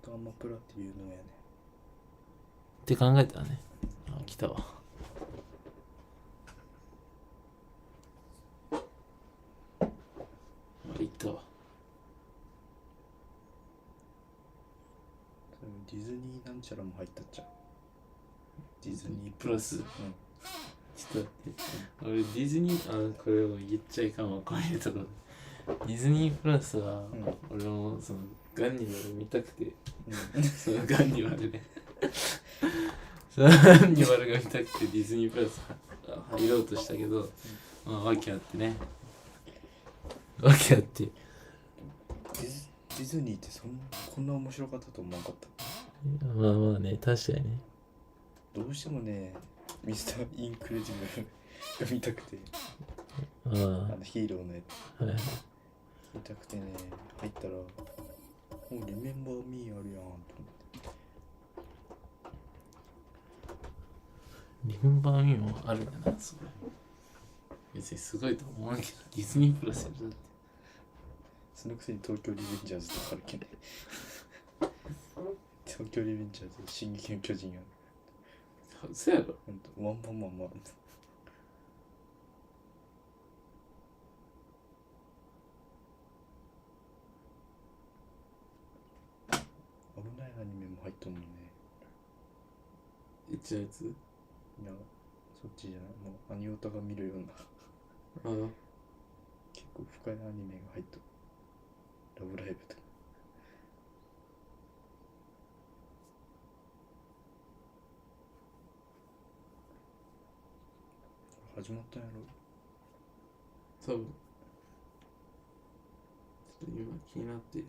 とアマプラっていうのやねって考えたらね。あ、来たわ。あ、行ったわ。ディズニーなんちゃらも入ったっちゃう。ディズニープラス。うん。ちょっと待って。俺ディズニー、これを言っちゃいかんわ、こういうところ。ディズニープラスは、俺もそのガンニバル見たくて、そのガンニバルね。そのガンニバルが見たくてディズニープラス入ろうとしたけど、まあ訳あってね。訳あって。ディズニーってこんな面白かったと思わなかった。まあまあね、確かにね。どうしてもね、ミスターインクレディブルが見たくて、あのヒーローのやつ、はい、見たくてね、入ったら、もうリメンバーミーあるやんと思って。リメンバーミーもあるんだな、それ。別にすごいと思うけど、ディズニープラスやるだって。そのくせに東京リベンジャーズとかあるけどね。東京リベンジャーズ、進撃の巨人やる。そうやろ。ほんと、ワンパンマンもある。危ないアニメも入っとんもんね。言っちゃうやつ。いや、そっちじゃない。もうアニオタが見るような。ああ。結構深いアニメが入っとる。ラブライブとか。始まったんやろ。多分。ちょっと今気になってる。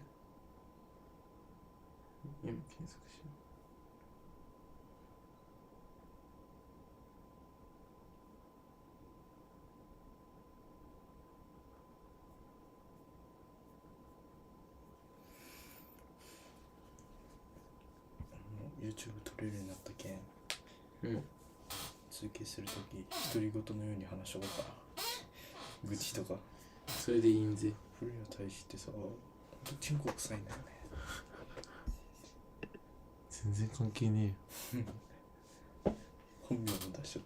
今検索しよYouTube 撮れるようになったけん。う。うん。通勤するとき、独り言のように話しとこうかな。愚痴とか。それでいいんぜ。古谷大志ってさ、ほんとチンコ臭いんだよね。全然関係ね本名も出しとる。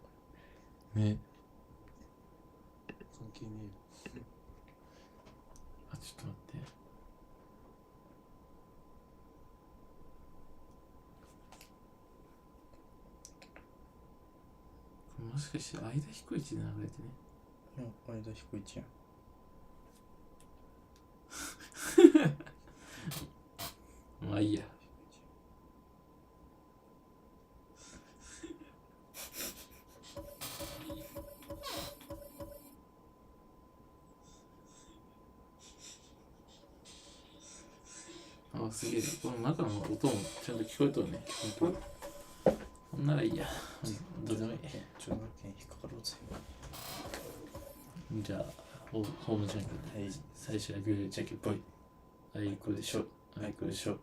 えよ。ね。関係ねえよ。あ、ちょっと待って。もしかして相田彦一で流れてね。相田彦一やん。まあいいや。あ、すげえ。この中の音もちゃんと聞こえとるね。ほんと。ほんならいいや。どうでもいい。著作権引っかかろうぜ。じゃあ、ホームじゃんけん。はい。最初はグーじゃんけんぽい。あいこでしょ。あいこでしょ。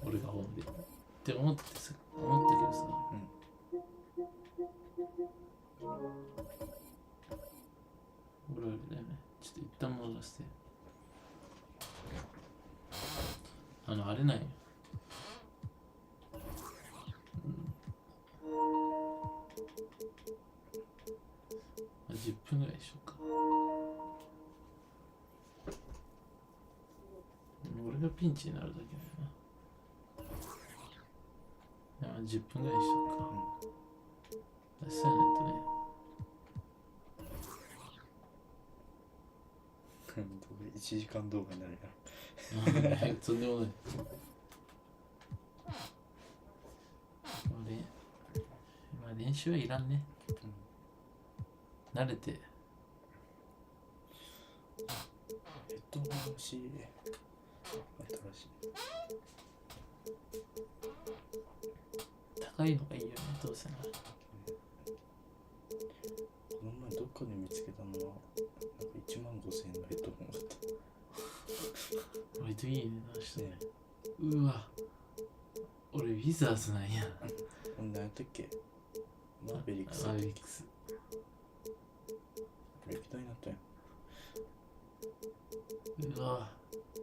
俺がホームで。って思ってさ、思ったけどさ。俺あれだよね。ちょっと一旦戻らせて。あれないよ。10分ぐらいでしょうか。俺がピンチになるだけだよな。10分ぐらいでしょうか。出さないとね。1時間動画になるやん。とんでもない。まあ練習はいらんね。慣れて。ヘッドホン欲しい。新しい。高いのがいいよね、どうせなら。この前どっかで見つけたのは、なんか15,000円のヘッドホンだった。割といいね、出してね。うわ。俺、ウィザーズなんや。何やったっけ？マーベリックス。マーベリックス。歴代になったやん。うわ。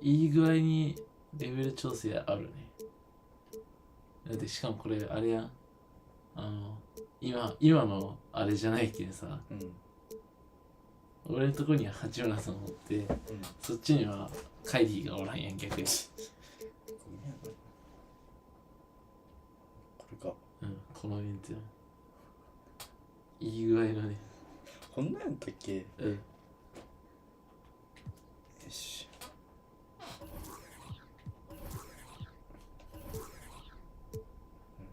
いい具合にレベル調整あるね。だってしかもこれあれやん、今のあれじゃないけどさ、うん、俺のとこには八村さんおって、そっちにはカイリーがおらんやん逆に。これか。うん、このメンツよ。いい具合のね。こんなんやったっけ？うん。よし。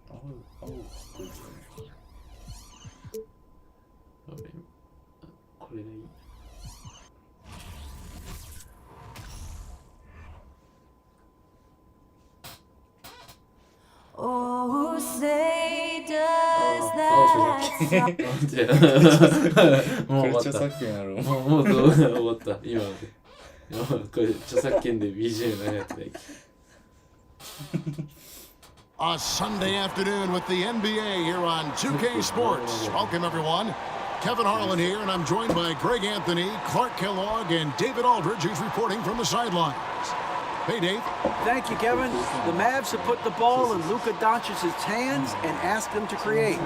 青かっこいいですよね。これがいい。Oh, say does もう終わった。これ著作権ある。もう動画終わった。今まで。これ著作権で BGM 流れてない。A Sunday afternoon with the NBA here on 2K Sports. Welcome, everyone. Kevin Harlan here, and I'm joined by Greg Anthony, Clark Kellogg, and David Aldridge, who's reporting from the sidelines. Hey, Dave. Thank you, Kevin. The Mavs have put the ball in Luka Doncic's hands and asked him to create.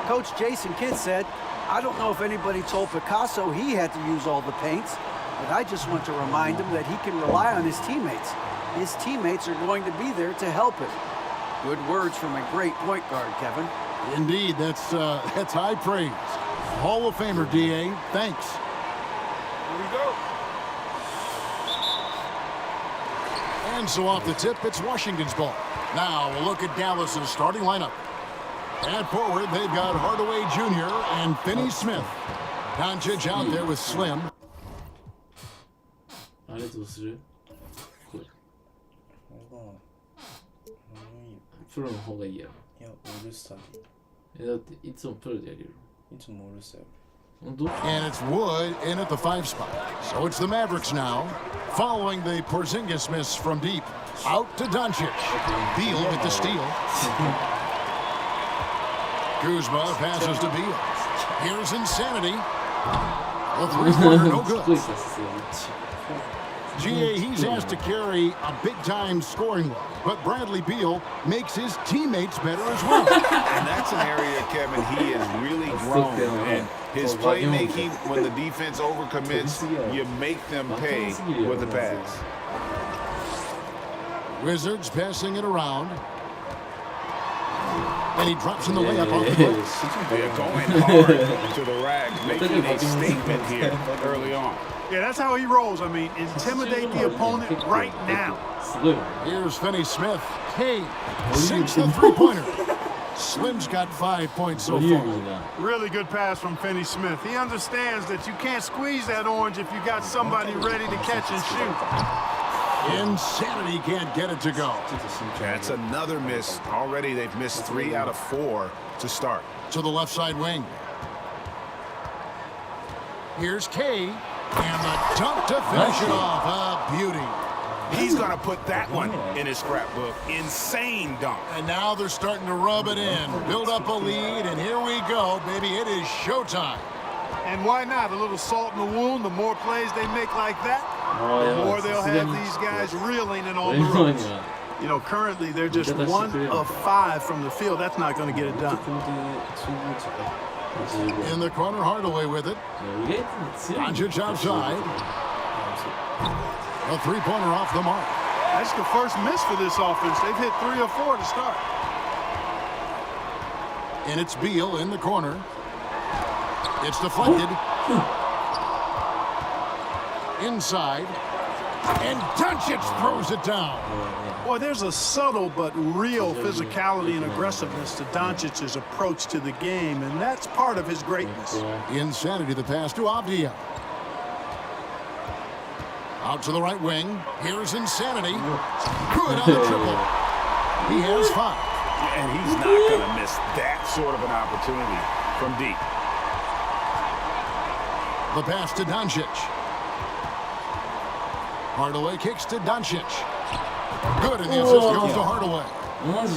Coach Jason Kidd said, I don't know if anybody told Picasso he had to use all the paints, but I just want to remind him that he can rely on his teammates. His teammates are going to be there to help him. Good words from a great point guard, Kevin. Indeed, that's high praise. Hall of Famer, D.A., thanks. Here we go. And so off the tip, it's Washington's ball. Now we'll look at Dallas's starting lineup. At forward, they've got Hardaway Jr. and Finney Smith. Doncic out there with Slim. あれどうする？これ。プロの方がいいやろ。いや、オールスターで。だっていつもプロでやるよ。いつもオールスターやる。And it's Wood in at the 5 spot. So it's the Mavericks now, following the Porzingis miss from deep. Out to Doncic. Beal with the steal. Kuzma passes to Beal. Here's Insanity. The three-pointer no good. GA, he's asked to carry a big-time scoring load, but Bradley Beal makes his teammates better as well. And that's an area, Kevin, he has really grown. And his playmaking, when the defense overcommits, you make them pay with the pass. Wizards passing it around. And he drops in the layup off the glass. They're going hard to the rack, making a statement here early on. Yeah, that's how he rolls. I mean, intimidate the opponent right now. Here's Finney Smith. Hey, sinks the three-pointer. Slim's got 5 points so far. Really good pass from Finney Smith. He understands that you can't squeeze that orange if you got somebody ready to catch and shoot. Insanity can't get it to go. That's another miss. Already they've missed 3 out of 4 to start. To the left side wing. Here's Kay. And the dunk to finish it off. A beauty. He's going to put that one in his scrapbook. Insane dunk. And now they're starting to rub it in. Build up a lead, and here we go, baby. It is showtime. And why not? A little salt in the wound. The more plays they make like that, the more they'll have these guys reeling and on the ropes. You know, currently they're just 1 of 5 from the field. That's not going to get it done. In the corner, Hardaway with it. Doncic outside. A three-pointer off the mark. That's the first miss for this offense. They've hit 3 or 4 to start. And it's Beal in the corner. It's deflected. Inside. And Doncic throws it down. Boy, there's a subtle but real physicality and aggressiveness to Doncic's approach to the game, and that's part of his greatness. Insanity, the pass to Avdia. Out to the right wing. Here's Insanity. Good on the triple. He has 5. And he's not going to miss that sort of an opportunity from deep. The pass to Doncic. Hardaway kicks to Doncic. Good, and the assist goes to Hardaway.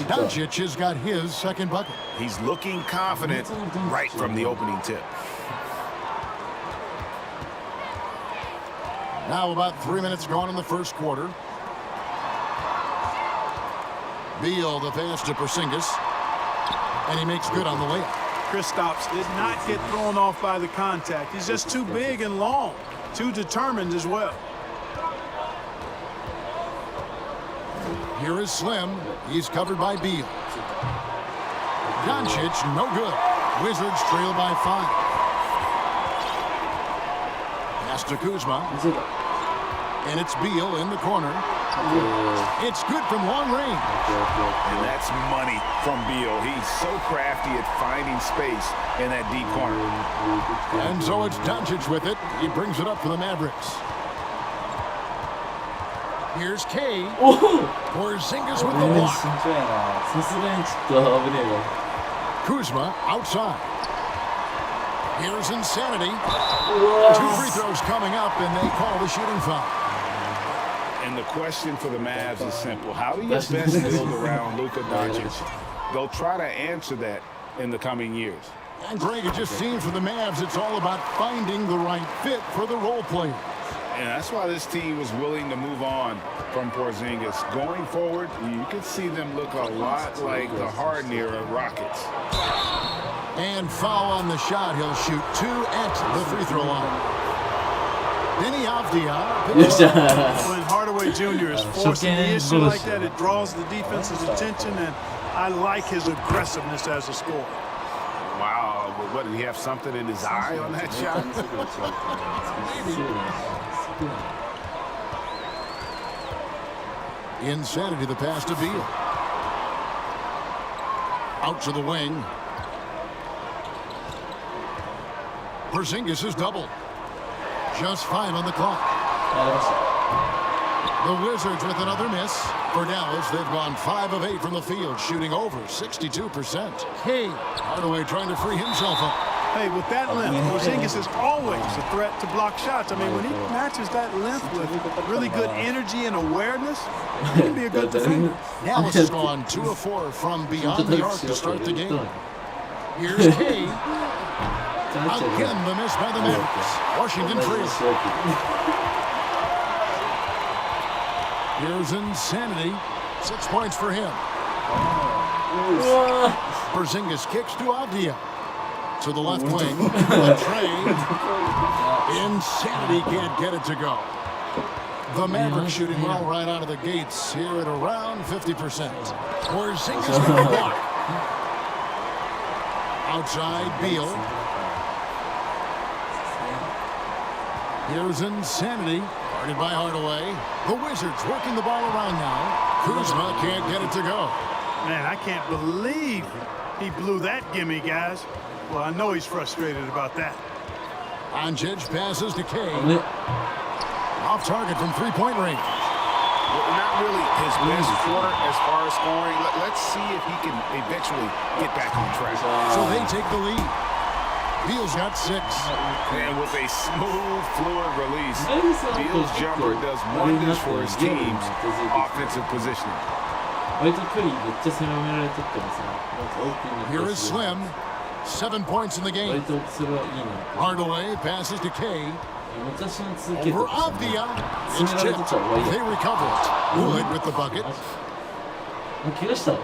Doncic has got his second bucket. He's looking confident right from the opening tip. Now about 3 minutes gone in the first quarter. Beal the pass to Porzingis, and he makes good on the layup. Kristaps did not get thrown off by the contact. He's just too big and long, too determined as well. Here is Slim. He's covered by Beal. Doncic, no good. Wizards trail by 5. Pass to Kuzma. And it's Beal in the corner. It's good from long range. And that's money from Beal. He's so crafty at finding space in that deep corner. And so it's Doncic with it. He brings it up for the Mavericks. Here's K. Porzingis with the block. 身長やな。さすがにちょっと危ねえわ。 Kuzma outside. Here's Insanity. 2 free throws coming up, and they call the shooting foul. And the question for the Mavs is simple. How do you best build around Luka Doncic? They'll try to answer that in the coming years. And Greg, it just seems for the Mavs, it's all about finding the right fit for the role players. And that's why this team was willing to move on from Porzingis. Going forward, you could see them look a lot like the Harden era Rockets. And foul on the shot. He'll shoot 2 at the free throw line. Denny Avdia. When Hardaway Jr. is forcing the issue like that, it draws the defense's attention, and I like his aggressiveness as a scorer. Wow, but what, did he have something in his eye on that shot? Insanity, the pass to Beal. Out to the wing. Porzingis is doubled. Just 5 on the clock. The Wizards with another miss. For Dallas, they've gone 5 of 8 from the field, shooting over 62%. Hey, Hardaway trying to free himself up. Hey, with that length, Porzingis is always a threat to block shots. I mean, when he matches that length with really good energy and awareness, he can be a good defender. Dallas has gone 2 of 4 from beyond the arc to start the game. Here's K. Again, the miss by the Mavericks. Washington trails. Here's Insanity. 6 points for him. Porzingis kicks to Avdia. To the left wing. The trade. Insanity can't get it to go. The Mavericks shooting well right out of the gates here at around 50%. Porzingis with the block. Outside, Beal. Here's Insanity, guarded by Hardaway. The Wizards working the ball around now. Kuzma can't get it to go. Man, I can't believe he blew that gimme, guys. Well, I know he's frustrated about that. Doncic passes to K. Off target from 3-point range. Well, not really his best quarter as far as scoring. Let's see if he can eventually get back on track. So they take the lead. Beal's got 6. And with a smooth, fluid release, Beal's jumper does wonders for his team's offensive positioning. Here is Slim. 7 points in the game. Hardaway passes to K. Over Avdia. It's tipped. They recover it. Wood with the bucket. So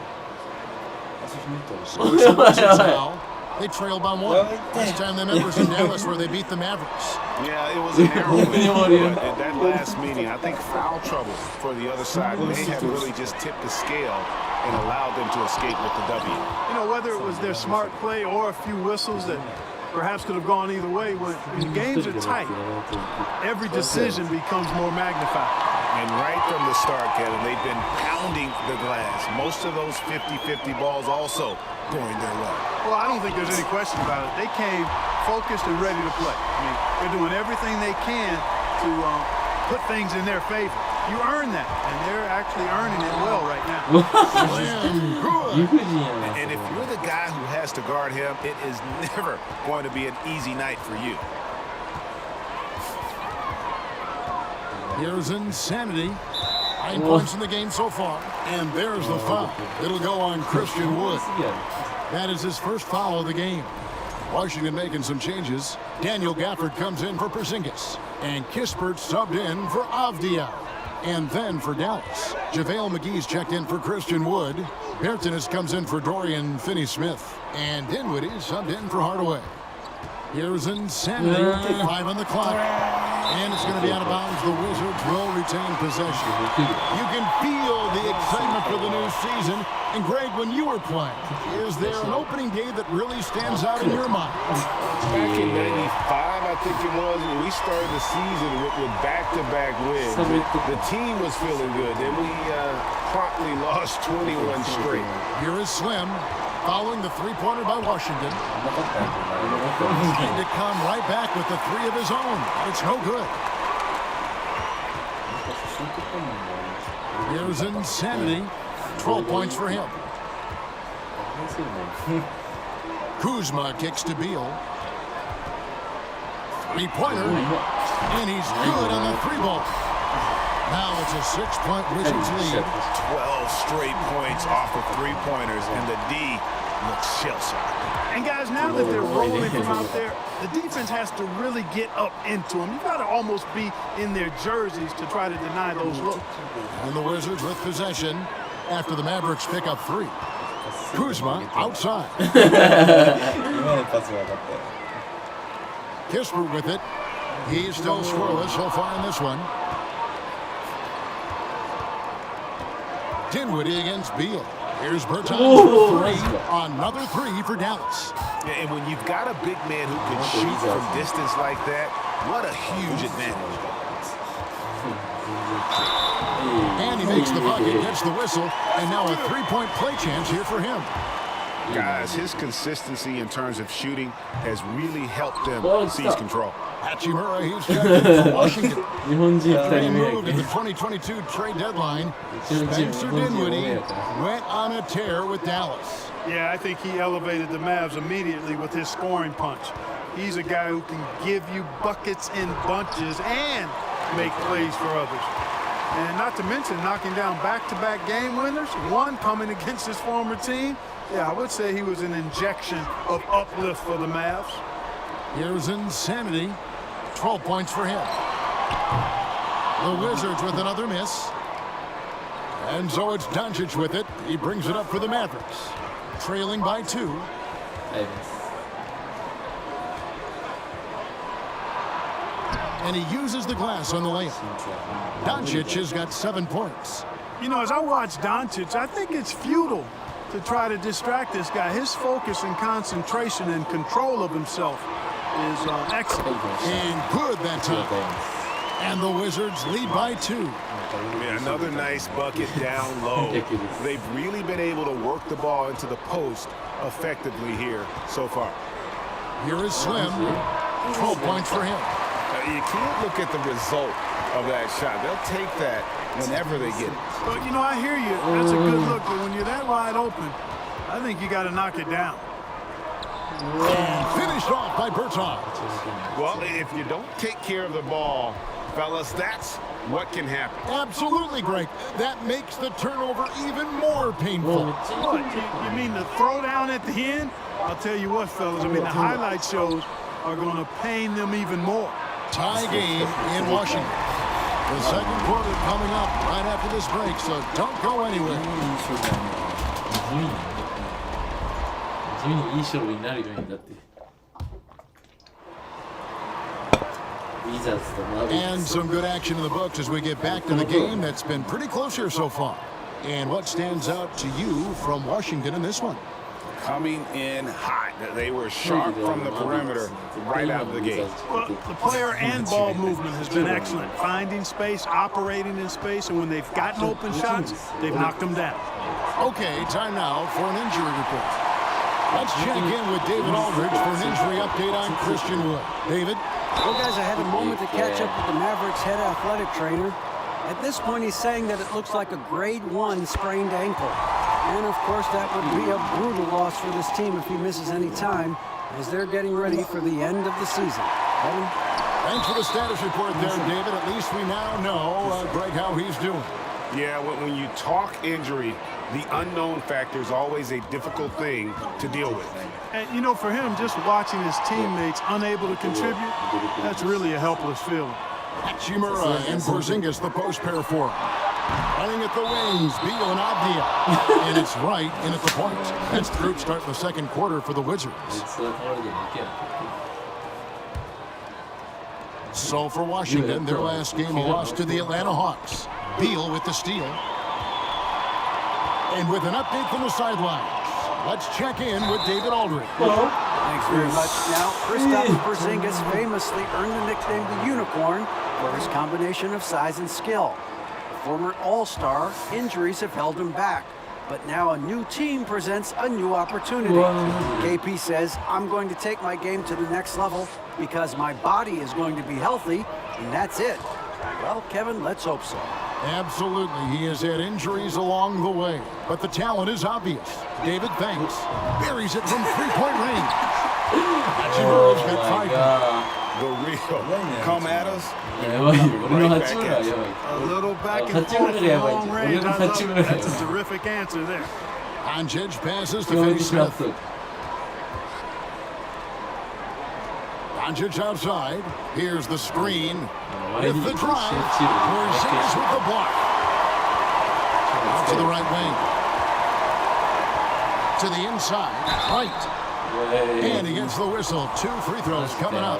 it's the Wizards now. They trail by 1. Last time they met was in Dallas where they beat the Mavericks. Yeah, it was a narrow win, but at that last meeting, I think foul trouble for the other side may have really just tipped the scale and allowed them to escape with the W. You know, whether it was their smart play or a few whistles that perhaps could have gone either way, when games are tight, every decision becomes more magnified. And right from the start, Kevin, they've been pounding the glass. Most of those 50-50 balls also going their way. Well, I don't think there's any question about it. They came focused and ready to play. I mean, they're doing everything they can to put things in their favor. You earn that, and they're actually earning it well right now. And if you're the guy who has to guard him, it is never going to be an easy night for you. Here's Insanity. 9 points in the game so far. And there's the foul. It'll go on Christian Wood. That is his first foul of the game. Washington making some changes. Daniel Gafford comes in for Porzingis. And Kispert subbed in for Avdia. And then for Dallas, JaVale McGee's checked in for Christian Wood. Bertanis comes in for Dorian Finney-Smith. And Dinwiddie subbed in for Hardaway. Here's Insanity, 5 on the clock. And it's going to be out of bounds. The Wizards will retain possession. You can feel the excitement for the new season. And Greg, when you were playing, is there an opening day that really stands out in your mind? Back in 95, I think it was, when we started the season with back-to-back wins. The team was feeling good. Then we promptly lost 21 straight. Here is Slim, following the three-pointer by Washington. Trying to come right back with the three of his own. It's no good. Here's Insanity. 12 points for him. Kuzma kicks to Beal. Three-pointer. And he's good on the three ball. Now it's a 6-point Wizards lead. 12 straight points off of three-pointers, and the D looks shell-shocked. And guys, now that they're rolling from out there, the defense has to really get up into them. You got to almost be in their jerseys to try to deny those looks. And the Wizards with possession after the Mavericks pick up 3. Kuzma outside. Kispert with it. He's still scoreless so far in this one. Dinwiddie against Beal. Here's Bertans for 3. Another 3 for Dallas. Yeah, and when you've got a big man who can shoot from distance like that, what a huge advantage. And he makes the bucket, gets the whistle, and now a 3-point play chance here for him. Guys, his consistency in terms of shooting has really helped them seize control. Hachimura, he's checked in for Washington. 日本人2 He 人目や moved け in the ん 2022 trade deadline. Spencer Dinwiddie went on a tear with Dallas. Yeah, I think he elevated the Mavs immediately with his scoring punch. He's a guy who can give you buckets in bunches and make plays for others. And not to mention knocking down back-to-back game winners, one coming against his former team. Yeah, I would say he was an injection of uplift for the Mavs. Here's Insanity. 12 points for him. The Wizards with another miss. And so it's Doncic with it. He brings it up for the Mavericks. Trailing by 2. はいです And he uses the glass on the layup. Doncic has got 7 points. You know, as I watch Doncic, I think it's futile to try to distract this guy. His focus and concentration and control of himself is excellent. And good that time. And the Wizards lead by 2. Yeah, another nice bucket down low. They've really been able to work the ball into the post effectively here so far. Here is Slim. 12 points for him. You can't look at the result of that shot. They'll take that whenever they get it. But, you know, I hear you. That's a good look. But when you're that wide open, I think you got to knock it down. And finished off by Bertans. Well, if you don't take care of the ball, fellas, that's what can happen. Absolutely, Greg. That makes the turnover even more painful. What, you mean the throwdown at the end? I'll tell you what, fellas. I mean, the highlight shows are going to pain them even more. Tie game in Washington. The second quarter coming up right after this break, so don't go anywhere. 地味にいい勝負になるようにだって Wizards とマーベリッ And クス some good action in the books as we get back to the game that's been pretty close here so far. And what stands out to you from Washington in this one? Coming in hot. They were sharp from the perimeter right out of the gate. Well, the player and ball movement has been excellent. Finding space, operating in space, and when they've gotten open shots, they've knocked them down. Okay, time now for an injury report. Let's check in with David Aldridge for an injury update on Christian Wood. David? Well, guys, I had a moment to catch up with the Mavericks head athletic trainer. At this point, he's saying that it looks like a grade 1 sprained ankle. And, of course, that would be a brutal loss for this team if he misses any time as they're getting ready for the end of the season. Kevin? Thanks for the status report there, David. At least we now know, Greg, how he's doing. Yeah, when you talk injury, the unknown factor is always a difficult thing to deal with. And, you know, for him, just watching his teammates unable to contribute, that's really a helpless feeling. Hachimura and Porzingis, the post pair for him. Running at the wings, Beal and Avdia. And it's right in at the point. That's the group start the second quarter for the Wizards. So for Washington, their last game lost to the Atlanta Hawks. Beal with the steal. And with an update from the sidelines, let's check in with David Aldridge. Thanks very much. Now, Kristaps Porzingis famously earned the nickname the Unicorn for his combination of size and skill. Former All-Star, injuries have held him back. But now a new team presents a new opportunity. KP says, I'm going to take my game to the next level because my body is going to be healthy, and that's it. Well, Kevin, let's hope so. Absolutely. He has had injuries along the way, but the talent is obvious. David thanks. Buries it from three-point range. Hachimura's got 5. The real come at us. A little back and forth from long range. I love it. That's a terrific answer there. Doncic passes to Finney Smith. Doncic outside. Here's the screen. With the drive. Porzingis with the block. Out to the right wing. To the inside. Right. And he gets the whistle. 2 free throws coming up.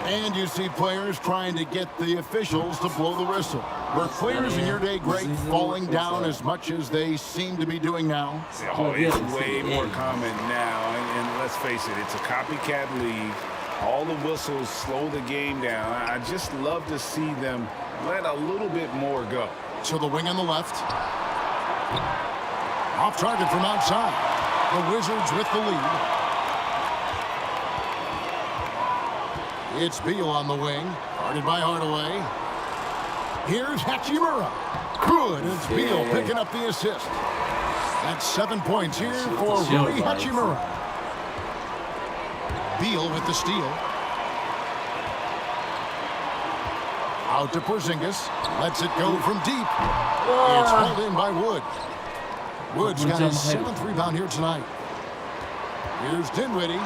And you see players trying to get the officials to blow the whistle. Were players in your day, Greg, falling down as much as they seem to be doing now? Oh, it's way more common now. And let's face it, it's a copycat league. All the whistles slow the game down. I just love to see them let a little bit more go. To the wing on the left. Off target from outside. The Wizards with the lead. It's Beal on the wing. Guarded by Hardaway. Here's Hachimura. Good. And it's Beal picking up the assist. That's 7 points here for Rui Hachimura. Beal with the steal. Out to Porzingis. Lets it go from deep. It's held in by Wood. Wood's got his 7th rebound here tonight. Here's Dinwiddie.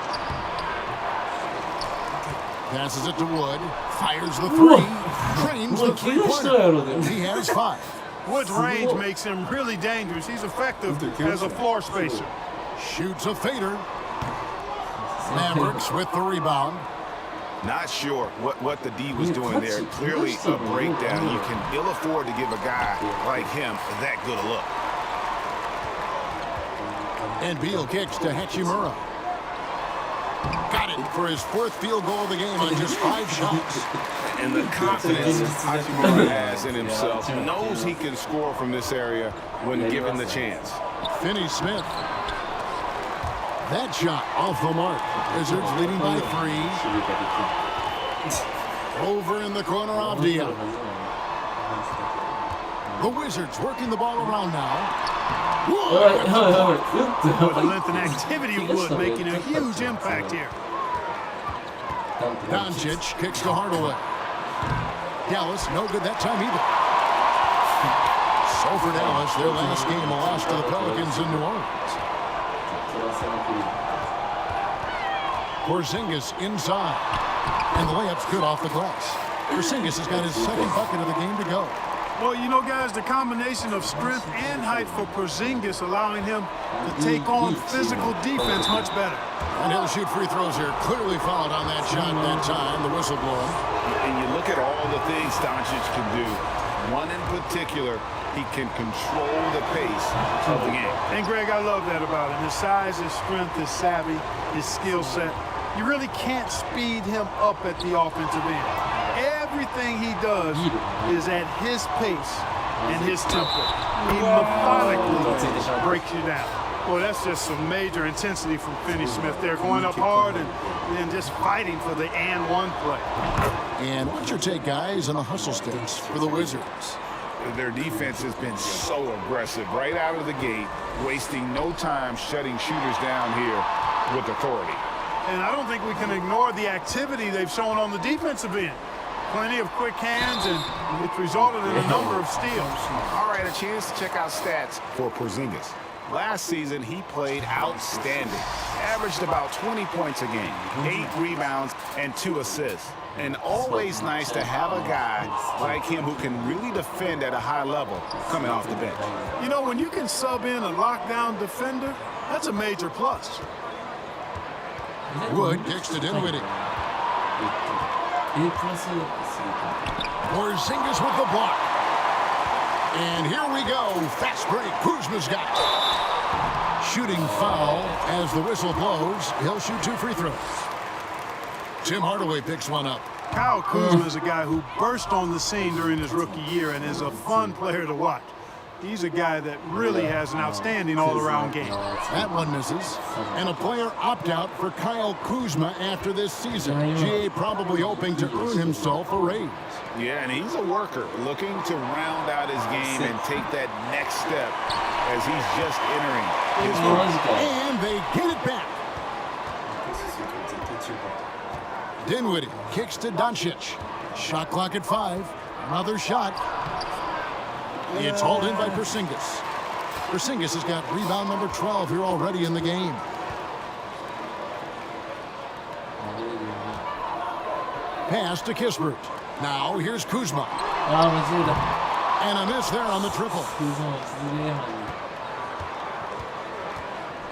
Passes it to Wood. Fires the 3. Drains the 3-pointer. He has 5. Wood's range makes him really dangerous. He's effective as a floor spacer. Shoots a fader. Mavericks with the rebound. Not sure what the D was doing there. Clearly a breakdown. You can ill afford to give a guy like him that good a look. And Beal kicks to Hachimura. Got it for his 4th field goal of the game on just 5 shots. And the confidence Hachimura has in himself, knows he can score from this area when given the chance. Finney Smith. That shot off the mark. Wizards leading by 3. Over in the corner of Dia. The Wizards working the ball around now. The length and activity of Wood making a huge impact here. Doncic kicks to Hardaway. Dallas, no good that time either. So for Dallas, their last game a loss to the Pelicans in New Orleans. Porzingis inside. And the layup's good off the glass. Porzingis has got his 2nd bucket of the game to go. Well, you know, guys, the combination of strength and height for Porzingis allowing him to take on physical defense much better. And he'll shoot free throws here. Clearly fouled on that shot that time, the whistle blowing. And you look at all the things Doncic can do. One in particular, he can control the pace of the game. And, Greg, I love that about him. His size, his strength, his savvy, his skill set. You really can't speed him up at the offensive end. Everything he does is at his pace and his tempo. He methodically breaks you down. Well, that's just some major intensity from Finney Smith there, going up hard and then just fighting for the and-one play. And what's your take, guys, on the hustle sticks for the Wizards? Their defense has been so aggressive right out of the gate, wasting no time shutting shooters down here with authority. And I don't think we can ignore the activity they've shown on the defensive end. Plenty of quick hands, and it's resulted in a number of steals. All right, a chance to check out stats for Porzingis. Last season, he played outstanding. Averaged about 20 points a game, 8 rebounds, and 2 assists. And always nice to have a guy like him who can really defend at a high level coming off the bench. You know, when you can sub in a lockdown defender, that's a major plus. Wood kicks to Dinwiddie. Porzingis with the block. And here we go. Fast break. Kuzma's got it. Shooting foul as the whistle blows. He'll shoot 2 free throws. Tim Hardaway picks one up. Kyle Kuzma is a guy who burst on the scene during his rookie year and is a fun player to watch. He's a guy that really has an outstanding all-around game. That one misses. And a player opt-out for Kyle Kuzma after this season. GA probably hoping to earn himself a raise. Yeah, and he's a worker looking to round out his game and take that next step as he's just entering his rookie. And they get it back. Dinwiddie kicks to Doncic. Shot clock at 5. Another shot. It's hauled in by Porzingis. Porzingis has got rebound number 12 here already in the game. Pass to Kispert. Now here's Kuzma. And a miss there on the triple.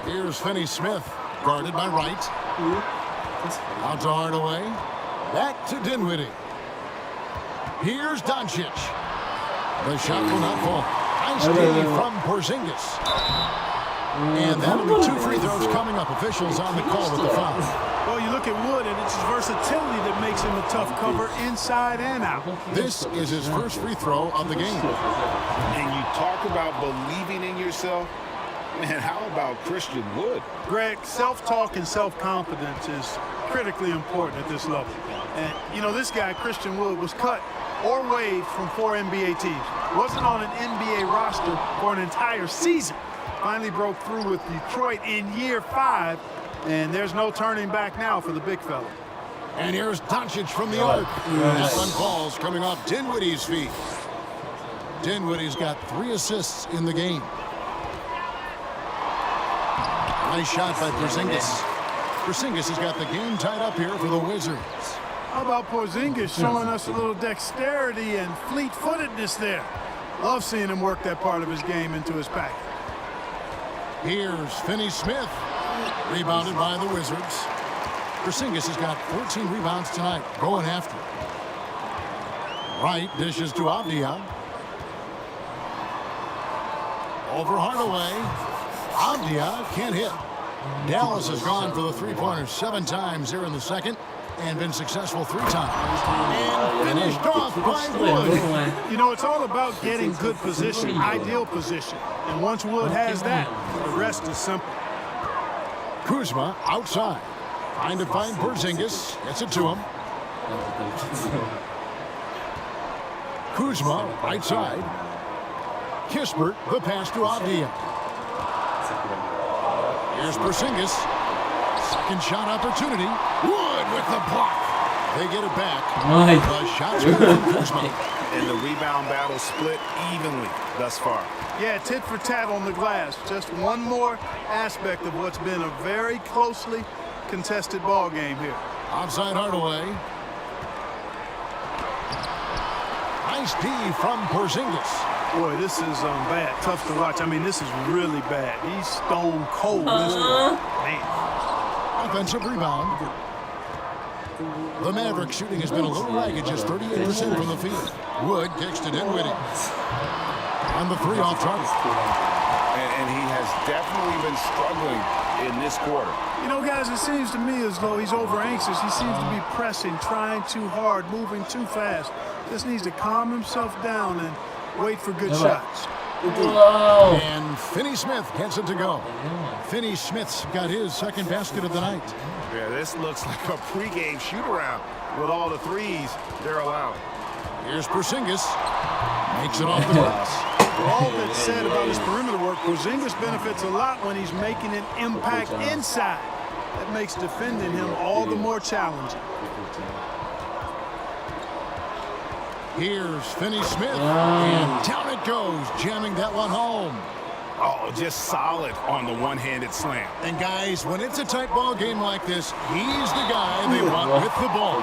Here's Finney-Smith, guarded by Wright. Out to Hardaway. Back to Dinwiddie. Here's Doncic. The shot will not fall. Nice D from Porzingis. And that'll be 2 free throws coming up. Officials on the call with the foul. Well, you look at Wood, and it's his versatility that makes him a tough cover inside and out. This is his first free throw of the game. And you talk about believing in yourself. Man, how about Christian Wood? Greg, self-talk and self-confidence is critically important at this level. And, you know, this guy, Christian Wood, was cut or waived from 4 NBA teams. Wasn't on an NBA roster for an entire season. Finally broke through with Detroit in year 5, and there's no turning back now for the big fella. And here's Doncic from the arc. That one falls coming off Dinwiddie's feet. Dinwiddie's got 3 assists in the game. Nice shot by Porzingis. Porzingis has got the game tied up here for the Wizards. How about Porzingis showing us a little dexterity and fleet-footedness there? Love seeing him work that part of his game into his pack. Here's Finney-Smith, rebounded by the Wizards. Porzingis has got 14 rebounds tonight, going after it. Wright dishes to Avdia. Over Hardaway. Avdia can't hit. Dallas has gone for the three-pointers 7 times here in the second and been successful 3 times. And finished off by Wood. You know, it's all about getting good position, ideal position. And once Wood has that, the rest is simple. Kuzma outside. Trying to find Porzingis. Gets it to him. Kuzma right side. Kispert, the pass to Avdia. Here's Porzingis. Second shot opportunity. Wood with the block. They get it back. The shot's good from Kuzma. And the rebound battle split evenly thus far. Yeah, tit for tat on the glass. Just one more aspect of what's been a very closely contested ball game here. Outside Hardaway. Nice D from Porzingis. Boy, this is bad. Tough to watch. I mean, this is really bad. He's stone cold. This one. Man. Offensive rebound. The Maverick shooting has been a little ragged, just 38% from the field. Wood kicks to Dinwiddie. And the 3 off target. And he has definitely been struggling in this quarter. You know, guys, it seems to me as though he's over anxious. He seems to be pressing, trying too hard, moving too fast. Just needs to calm himself down and wait for good shots. Whoa. And Finney-Smith gets it to go. Finney-Smith's got his second basket of the night. Yeah, this looks like a pregame shoot-around with all the threes they're allowing. Here's Porzingis. Makes it off the glass. For all that's said about his perimeter work, Porzingis benefits a lot when he's making an impact inside. That makes defending him all the more challenging. Here's Finney-Smith, and down it goes, jamming that one home. Oh, just solid on the one-handed slam. And guys, when it's a tight ball game like this, he's the guy they want with the ball.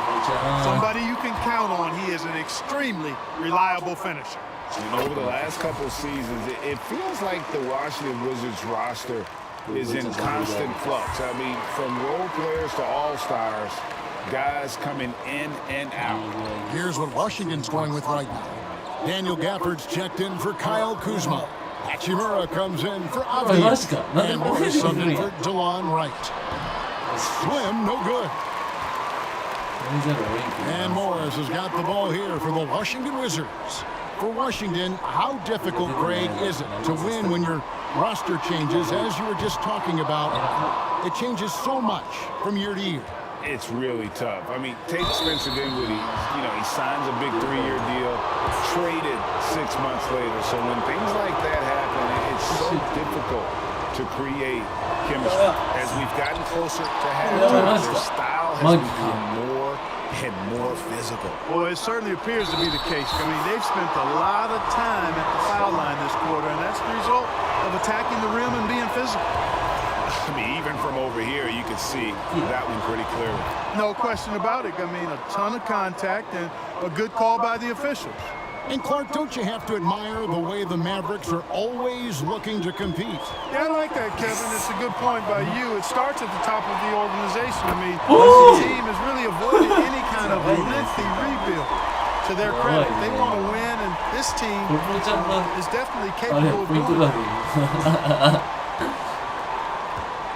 Somebody you can count on. He is an extremely reliable finisher. You know, over the last couple of seasons, it feels like the Washington Wizards roster is in constant flux. I mean, from role players to all-stars, guys coming in and out. Here's what Washington's going with right now. Daniel Gafford's checked in for Kyle Kuzma. Hachimura comes in for Avi. And Morris subbed in for DeLon Wright. Slim, no good. And Morris has got the ball here for the Washington Wizards. For Washington, how difficult, Greg, is it to win when your roster changes, as you were just talking about? It changes so much from year to year. It's really tough. I mean, take Spencer Dinwiddie. You know, he signs a big 3-year deal, traded 6 months later. So when things like that happen, it's so difficult to create chemistry. As we've gotten closer to halftime, their style has become more and more physical. Well, it certainly appears to be the case. I mean, they've spent a lot of time at the foul line this quarter, and that's the result of attacking the rim and being physical. I mean, even from over here, you can see that one pretty clearly. No question about it. I mean, a ton of contact and a good call by the officials. And Clark, don't you have to admire the way the Mavericks are always looking to compete? Yeah, I like that, Kevin. It's a good point by you. It starts at the top of the organization. I mean, this team has really avoided any kind of lengthy rebuild. To their credit, they want to win, and this team is definitely capable of doing it.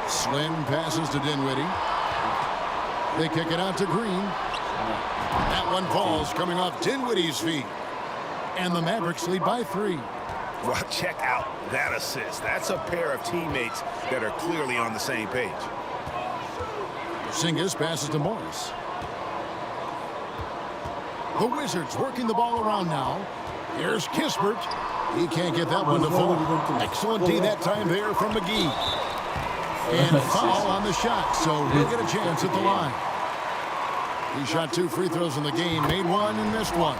Slim passes to Dinwiddie. They kick it out to Green. That one falls coming off Dinwiddie's feet. And the Mavericks lead by 3. Well, check out that assist. That's a pair of teammates that are clearly on the same page. Porzingis passes to Morris. The Wizards working the ball around now. Here's Kispert. He can't get that one to fall. Excellent D that time there from McGee. And foul on the shot, so he'll get a chance at the line. He shot 2 free throws in the game, made 1 and missed 1.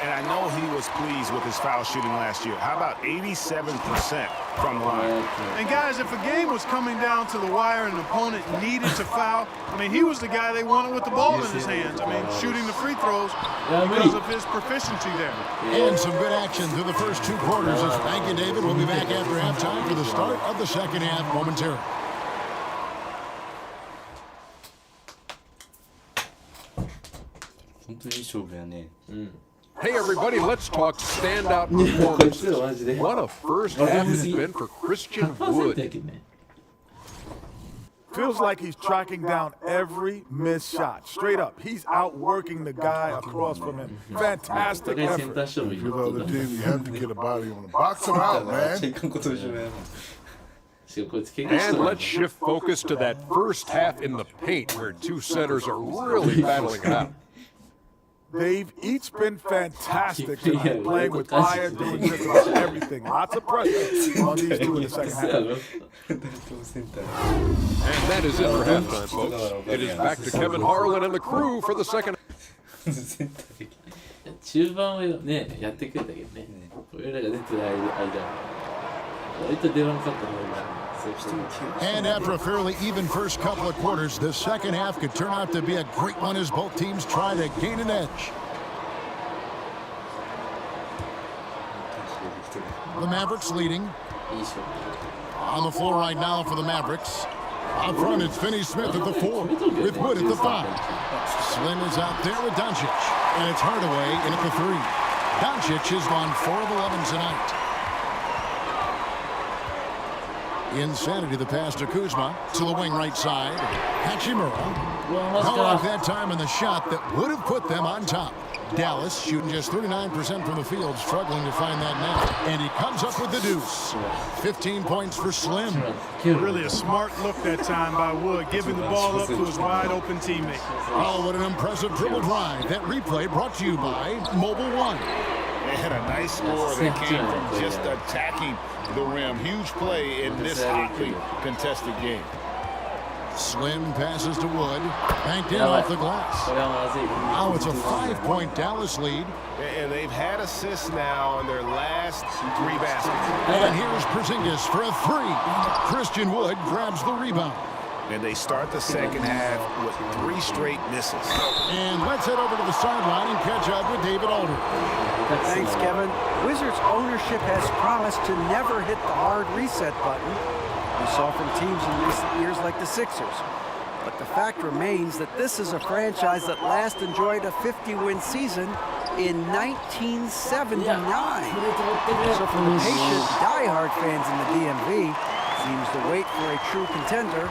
And I know he was pleased with his foul shooting last year. How about 87% from the line? And guys, if a game was coming down to the wire and an opponent needed to foul, I mean, he was the guy they wanted with the ball in his hands. I mean, shooting the free throws because of his proficiency there. And some good action through the first 2 quarters. Thank you, David. We'll be back after halftime for the start of the second half momentarily. Hey everybody, let's talk standout performances. What a first half it's been for Christian Wood. Feels like he's tracking down every missed shot. Straight up, he's outworking the guy across from him. Fantastic effort. If you're the other team, you have to get a body on him. Box him out, man. And let's shift focus to that first half in the paint where 2 centers are really battling it out. They've each been fantastic tonight, playing with fire, doing just about everything. Lots of pressure on these 2 in the second half. And that is it for halftime, folks. It is back to Kevin Harlan and the crew for the second. 中盤はね、やってくれたけどね。俺らが出てる間割と出番かったのが。And after a fairly even first couple of quarters, the second half could turn out to be a great one as both teams try to gain an edge. The Mavericks leading. On the floor right now for the Mavericks. Up front, it's Finney-Smith at the 4, with Wood at the 5. Slim is out there with Doncic, and it's Hardaway in at the 3. Doncic has gone 4 of 11 tonight. Insanity the pass to Kuzma, to the wing right side. Hachimura. No luck that time in the shot that would have put them on top. Dallas shooting just 39% from the field, struggling to find that net. And he comes up with the deuce. 15 points for Slim. Really a smart look that time by Wood, giving the ball up to his wide-open teammate. Oh, what an impressive dribble drive. That replay brought to you by Mobile One. They had a nice score that came from just attacking the rim. Huge play in this hotly contested game. Slim passes to Wood. Banked in off the glass. Now it's a 5-point Dallas lead. And they've had assists now in their last 3 baskets. And here's Porzingis for a 3. Christian Wood grabs the rebound. And they start the second half with 3 straight misses. And let's head over to the sideline and catch up with David Aldridge. Thanks, Kevin. Wizards ownership has promised to never hit the hard reset button we saw from teams in recent years like the Sixers. But the fact remains that this is a franchise that last enjoyed a 50-win season in 1979. So for the patient, diehard fans in the DMV, seems the wait for a true contender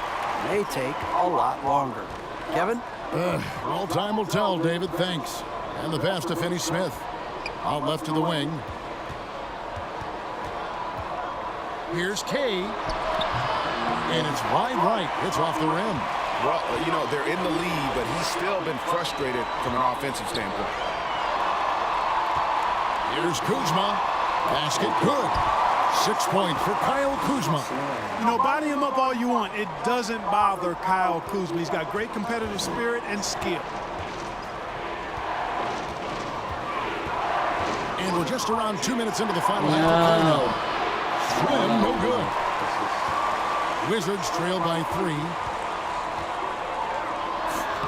may take a lot longer. Kevin? Well, time will tell, David. Thanks. And the pass to Finney-Smith. Out left to the wing. Here's Kay. And it's wide right. It's off the rim. Well, you know, they're in the lead, but he's still been frustrated from an offensive standpoint. Here's Kuzma. Basket good. 6 points for Kyle Kuzma. You know, body him up all you want. It doesn't bother Kyle Kuzma. He's got great competitive spirit and skill. And we're just around 2 minutes into the final half. Swim, no good. Wizards trail by 3.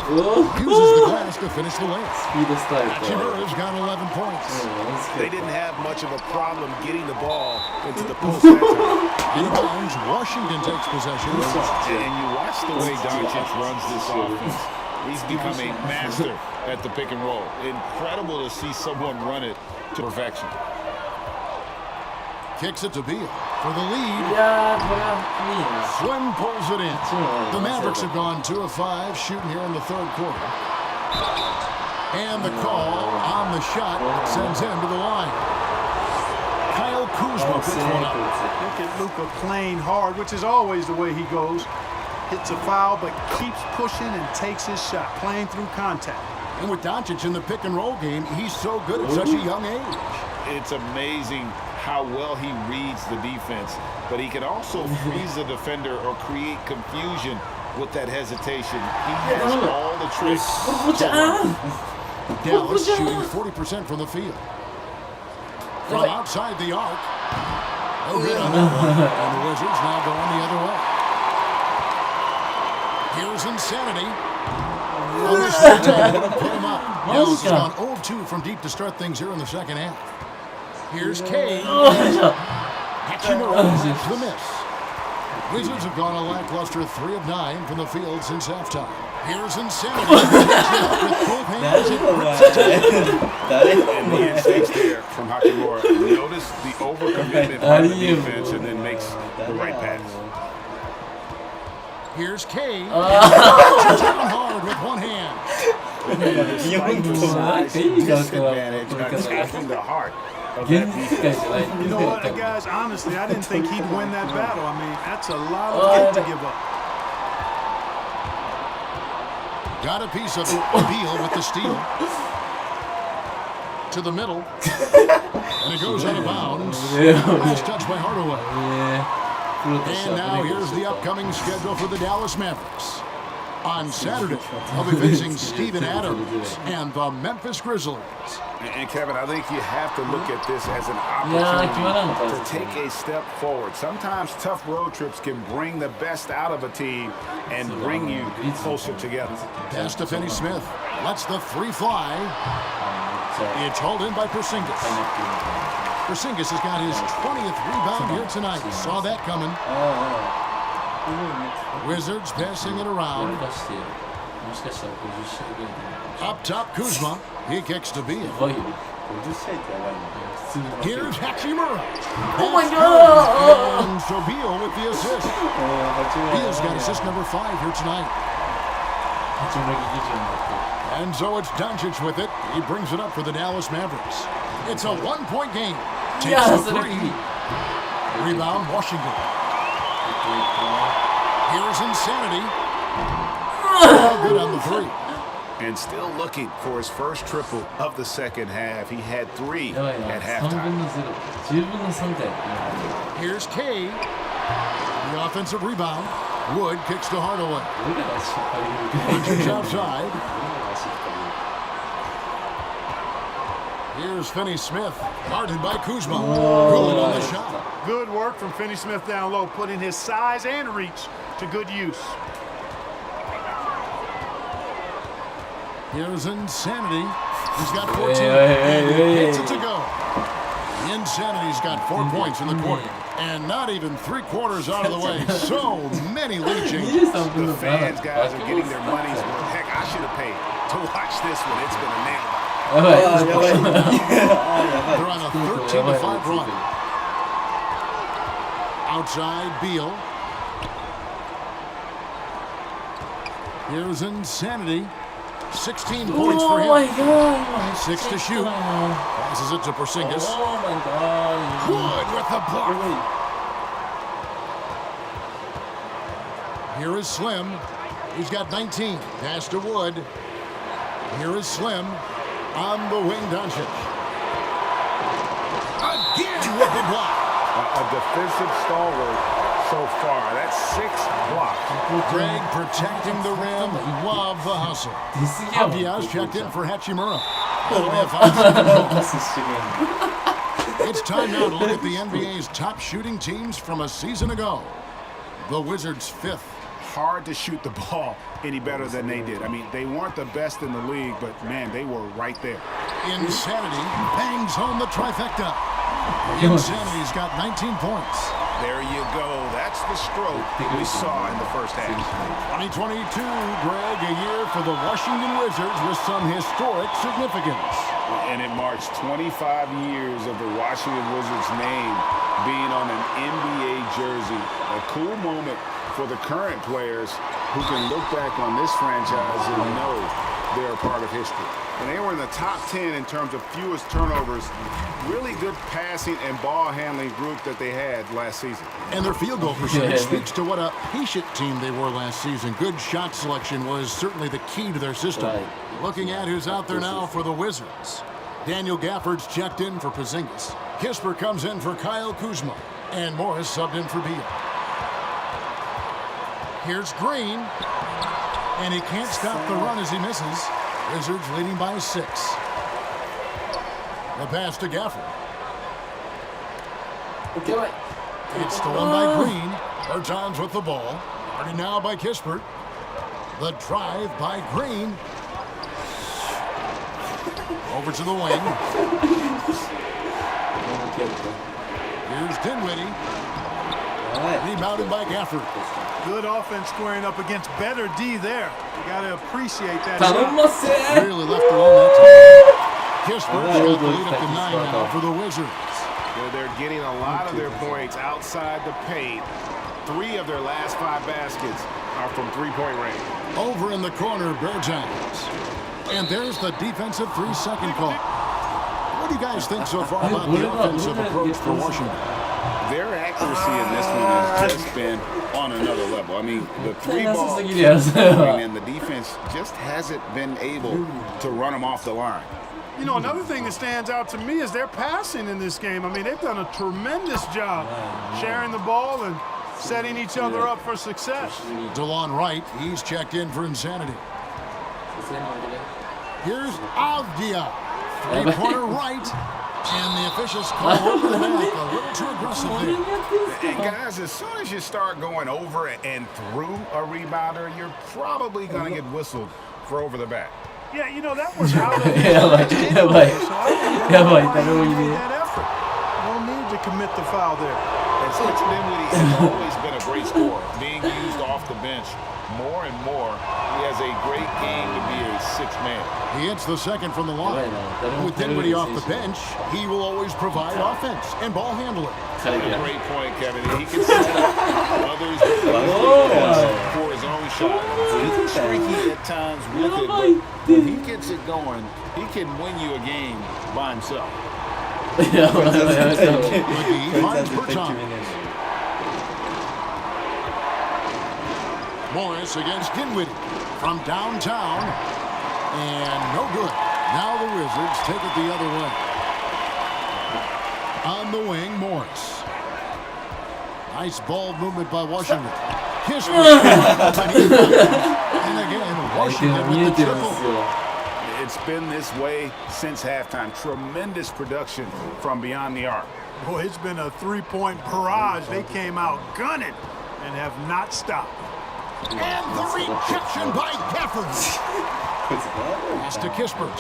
Uses the glass to finish the lane. Chimera's got 11 points. They didn't have much of a problem getting the ball into the post. Inbounds, Washington takes possession. And you watch the way Doncic runs this offense. He's become a master at the pick and roll. Incredible to see someone run it to perfection. Kicks it to Beal for the lead. Swim pulls it in. The Mavericks have gone 2 of 5 shooting here in the third quarter. And the call on the shot sends him to the line. Kyle Kuzma picks one up. Look at Luka playing hard, which is always the way he goes. Hits a foul, but keeps pushing and takes his shot, playing through contact. And with Doncic in the pick and roll game, he's so good at such a young age. It's amazing how well he reads the defense, but he can also freeze the defender or create confusion with that hesitation. He has all the tricks. Dallas shooting 40% from the field. From outside the arc. No good on that one. And the Wizards now going the other way. Here's Insanity. On this time, put him up. Dallas has gone 0 of 2 from deep to start things here in the second half. Here's Kay. Hachimura makes the miss. Wizards have gone a lackluster 3 of 9 from the field since halftime. Here's Insanity. With both hands, it rips it. And the instincts there from Hachimura. Notice the overcommitment by the defense and then makes the right pass. Here's Kay. Down hard with one hand. Disadvantage attacking the heart. You know what, guys? Honestly, I didn't think he'd win that battle. I mean, that's a lot of weight to give up. Got a piece of Beal with the steal. To the middle. And it goes out of bounds. Nice touch by Hardaway. And now here's the upcoming schedule for the Dallas Mavericks. On Saturday, they'll be facing Steven Adams and the Memphis Grizzlies. And Kevin, I think you have to look at this as an opportunity to take a step forward. Sometimes tough road trips can bring the best out of a team and bring you closer together. Pass to Finney-Smith. Lets the 3 fly. It's hauled in by Porzingis. Porzingis has got his 20th rebound here tonight. Saw that coming. Wizards passing it around. Up top, Kuzma. He kicks to Beal. Here's Hachimura. Oh my God! And so Beal with the assist. Beal's got assist number 5 here tonight. And so it's Doncic with it. He brings it up for the Dallas Mavericks. It's a 1-point game. Takes the 3. Rebound, Washington. Here's Insanity. Good on the 3. And still looking for his first triple of the second half. He had 3 at halftime. Here's Kay. The offensive rebound. Wood kicks to Hardaway. Punches outside. Here's Finney Smith, guarded by Kuzma. Good on the shot. Good work from Finney Smith down low, putting his size and reach to good use. Here's Insanity. He's got 14. And he gets it to go. Insanity's got 4 points in the quarter. And not even 3/4 out of the way. So many lead changes. The fans, guys, are getting their money's worth. Heck, I should have paid to watch this one. It's been a nail biter. They're on a 13-5 run. Outside, Beal. Here's Insanity. 16 points for him. Oh my God. 6 to shoot. Passes it to Porzingis. Oh my God. Wood with the block. Here is Slim. He's got 19. Pass to Wood. Here is Slim. On the wing, Doncic. Again with the block. A defensive stalwart so far. That's 6 blocks. Greg protecting the rim. Love the hustle. Diaz checked in for Hachimura. That'll be a foul. It's time now to look at the NBA's top shooting teams from a season ago. The Wizards 5th. Hard to shoot the ball any better than they did. I mean, they weren't the best in the league, but man, they were right there. Insanity bangs home the trifecta. Insanity's got 19 points. There you go. That's the stroke we saw in the first half. 2022, Greg, a year for the Washington Wizards with some historic significance. And it marks 25 years of the Washington Wizards name being on an NBA jersey. A cool moment for the current players who can look back on this franchise and know they're a part of history. And they were in the top 10 in terms of fewest turnovers. Really good passing and ball handling group that they had last season. And their field goal percentage speaks to what a patient team they were last season. Good shot selection was certainly the key to their system. Looking at who's out there now for the Wizards. Daniel Gafford's checked in for Porzingis. Kisper comes in for Kyle Kuzma. And Morris subbed in for Beal. Here's Green. And he can't stop the run as he misses. Wizards leading by 6. The pass to Gafford. It's stolen by Green. Bertans with the ball. Guarded now by Kispert. The drive by Green. Over to the wing. Here's Dinwiddie. Rebounded by Gafford. Good offense squaring up against better D there. You got to appreciate that. Really left it on that time. Kispert's got the lead up to 9 now for the Wizards. They're getting a lot of their points outside the paint. 3 of their last 5 baskets are from three-point range. Over in the corner, Bertans. And there's the defensive 3-second call. What do you guys think so far about the offensive approach for Washington? Their accuracy in this one has just been on another level. I mean, the 3-ball and the defense just hasn't been able to run them off the line. You know, another thing that stands out to me is their passing in this game. I mean, they've done a tremendous job sharing the ball and setting each other up for success. DeLon Wright, he's checked in for Insanity. Here's Avdia. 3-pointer right. And the officials call over the back a little too aggressive there. And guys, as soon as you start going over and through a rebounder, you're probably going to get whistled for over the back. Yeah, you know, that was out of his that effort. No need to commit the foul there. And since Dinwiddie has always been a great scorer, being used off the bench more and more, he has a great game to be a 6th man. He hits the second from the line. With Dinwiddie off the bench, he will always provide offense and ball handling. Great point, Kevin. He can set up others for his own shot. He's streaky at times with it, but when he gets it going, he can win you a game by himself. Morris against Dinwiddie from downtown, and no good. Now the Wizards take it the other way. On the wing, Morris. Nice ball movement by Washington. Kispert. And again, Washington with the triple. It's been this way since halftime. Tremendous production from beyond the arc. Boy, it's been a three-point barrage. They came out gunning and have not stopped. And the rejection by Gafford. Pass to Kispert.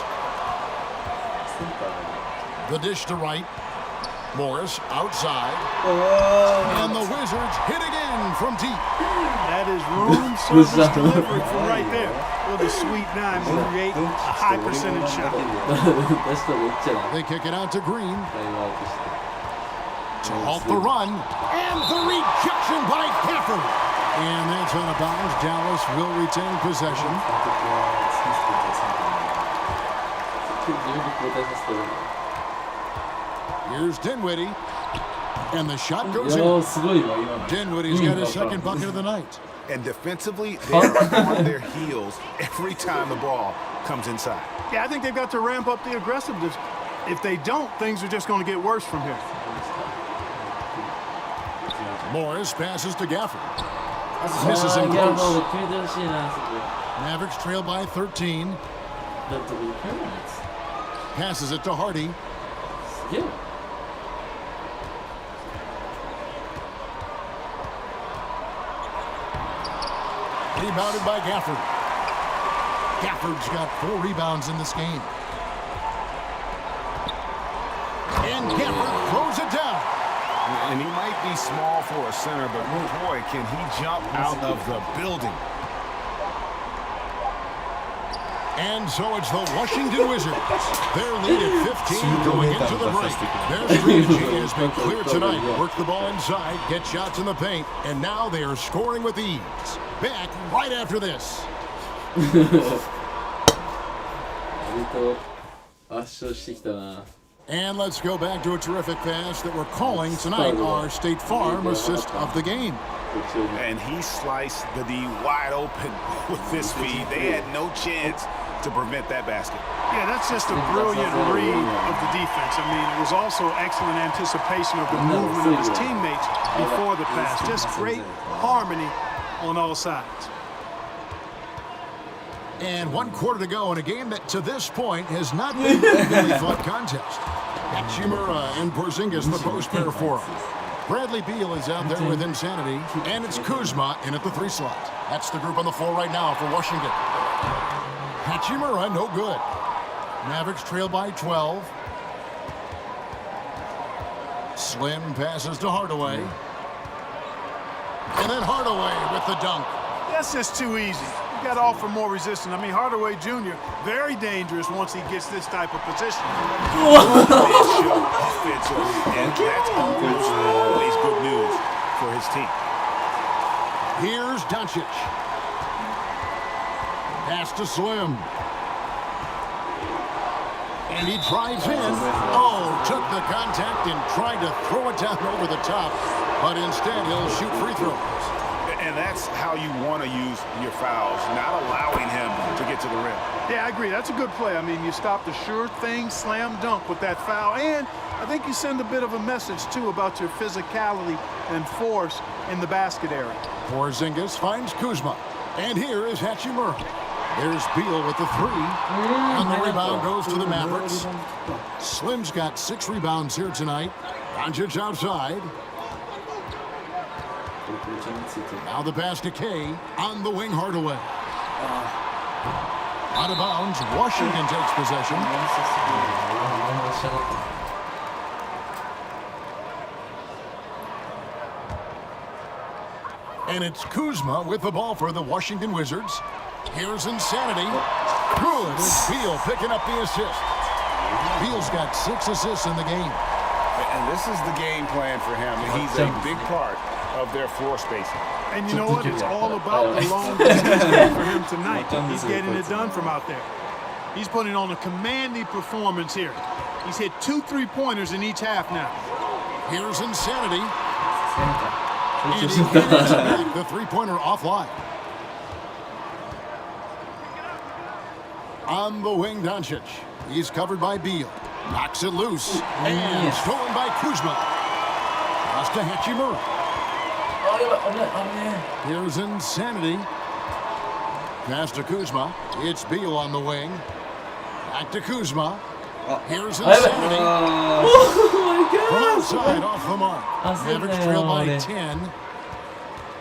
The dish to right. Morris outside. And the Wizards hit again from deep. That is room service delivery from right there. With a sweet dime to create a high percentage shot. They kick it out to Green. To halt the run. And the rejection by Gafford. And that's out of bounds. Dallas will retain possession. Here's Dinwiddie. And the shot goes in. Dinwiddie's got his second bucket of the night. And defensively, they're on their heels every time the ball comes inside. Yeah, I think they've got to ramp up the aggressiveness. If they don't, things are just going to get worse from here. Morris passes to Gafford. Misses him close. Mavericks trail by 13. Passes it to Hardy. Rebounded by Gafford. Gafford's got 4 rebounds in this game. And Gafford throws it down. And he might be small for a center, but boy, can he jump out of the building. And so it's the Washington Wizards. Their lead at 15 going into the break. Their strategy has been clear tonight. Work the ball inside, get shots in the paint, and now they are scoring with ease. Back right after this. And let's go back to a terrific pass that we're calling tonight our State Farm assist of the game. And he sliced the D wide open with this feed. They had no chance to prevent that basket. Yeah, that's just a brilliant read of the defense. I mean, it was also excellent anticipation of the movement of his teammates before the pass. Just great harmony on all sides. And 1 quarter to go in a game that to this point has not been a really fun contest. Hachimura and Porzingis the post pair for him. Bradley Beal is out there with insanity, and it's Kuzma in at the 3 slot. That's the group on the floor right now for Washington. Hachimura, no good. Mavericks trail by 12. Slim passes to Hardaway. And then Hardaway with the dunk. That's just too easy. You got to offer more resistance. I mean, Hardaway Jr., very dangerous once he gets this type of position. Offensively, and that's always good news for his team. Here's Doncic. Pass to Slim. And he drives in. Oh, took the contact and tried to throw it down over the top. But instead, he'll shoot free throws. And that's how you want to use your fouls, not allowing him to get to the rim. Yeah, I agree. That's a good play. I mean, you stop the sure thing, slam dunk with that foul. And I think you send a bit of a message, too, about your physicality and force in the basket area. Porzingis finds Kuzma. And here is Hachimura. There's Beal with the 3. And the rebound goes to the Mavericks. Slim's got 6 rebounds here tonight. Doncic outside. Now the pass to Kay. On the wing, Hardaway. Out of bounds. Washington takes possession. And it's Kuzma with the ball for the Washington Wizards. Here's insanity. Good. It's Beal picking up the assist. Beal's got 6 assists in the game. And this is the game plan for him. He's a big part of their floor spacing. And you know what? It's all about the long distance game for him tonight. He's getting it done from out there. He's putting on a commanding performance here. He's hit 2 3-pointers in each half now. Here's insanity. And he gets back the 3-pointer offline. On the wing, Doncic. He's covered by Beal. Knocks it loose. And stolen by Kuzma. Pass to Hachimura. Here's Insanity. Pass to Kuzma. It's Beal on the wing. Back to Kuzma. Here's Insanity. From outside, off the mark. Mavericks trail by 10.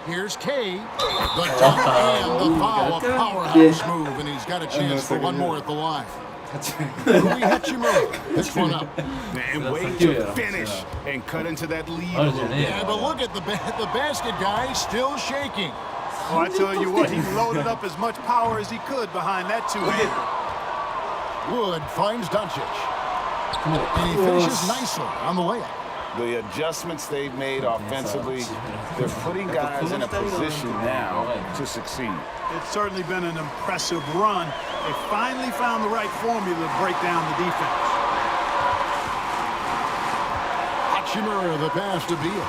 Here's K. The dunk and the foul. A powerhouse move, and he's got a chance for one more at the line. Rui Hachimura picks one up. And wait to finish and cut into that lead a little bit. Yeah, but look at the basket guy still shaking. Oh, I tell you what, he loaded up as much power as he could behind that two-hander. Wood finds Doncic. And he finishes nicely on the layup. The adjustments they've made offensively, they're putting guys in a position now to succeed. It's certainly been an impressive run. They finally found the right formula to break down the defense. Hachimura, the pass to Beal.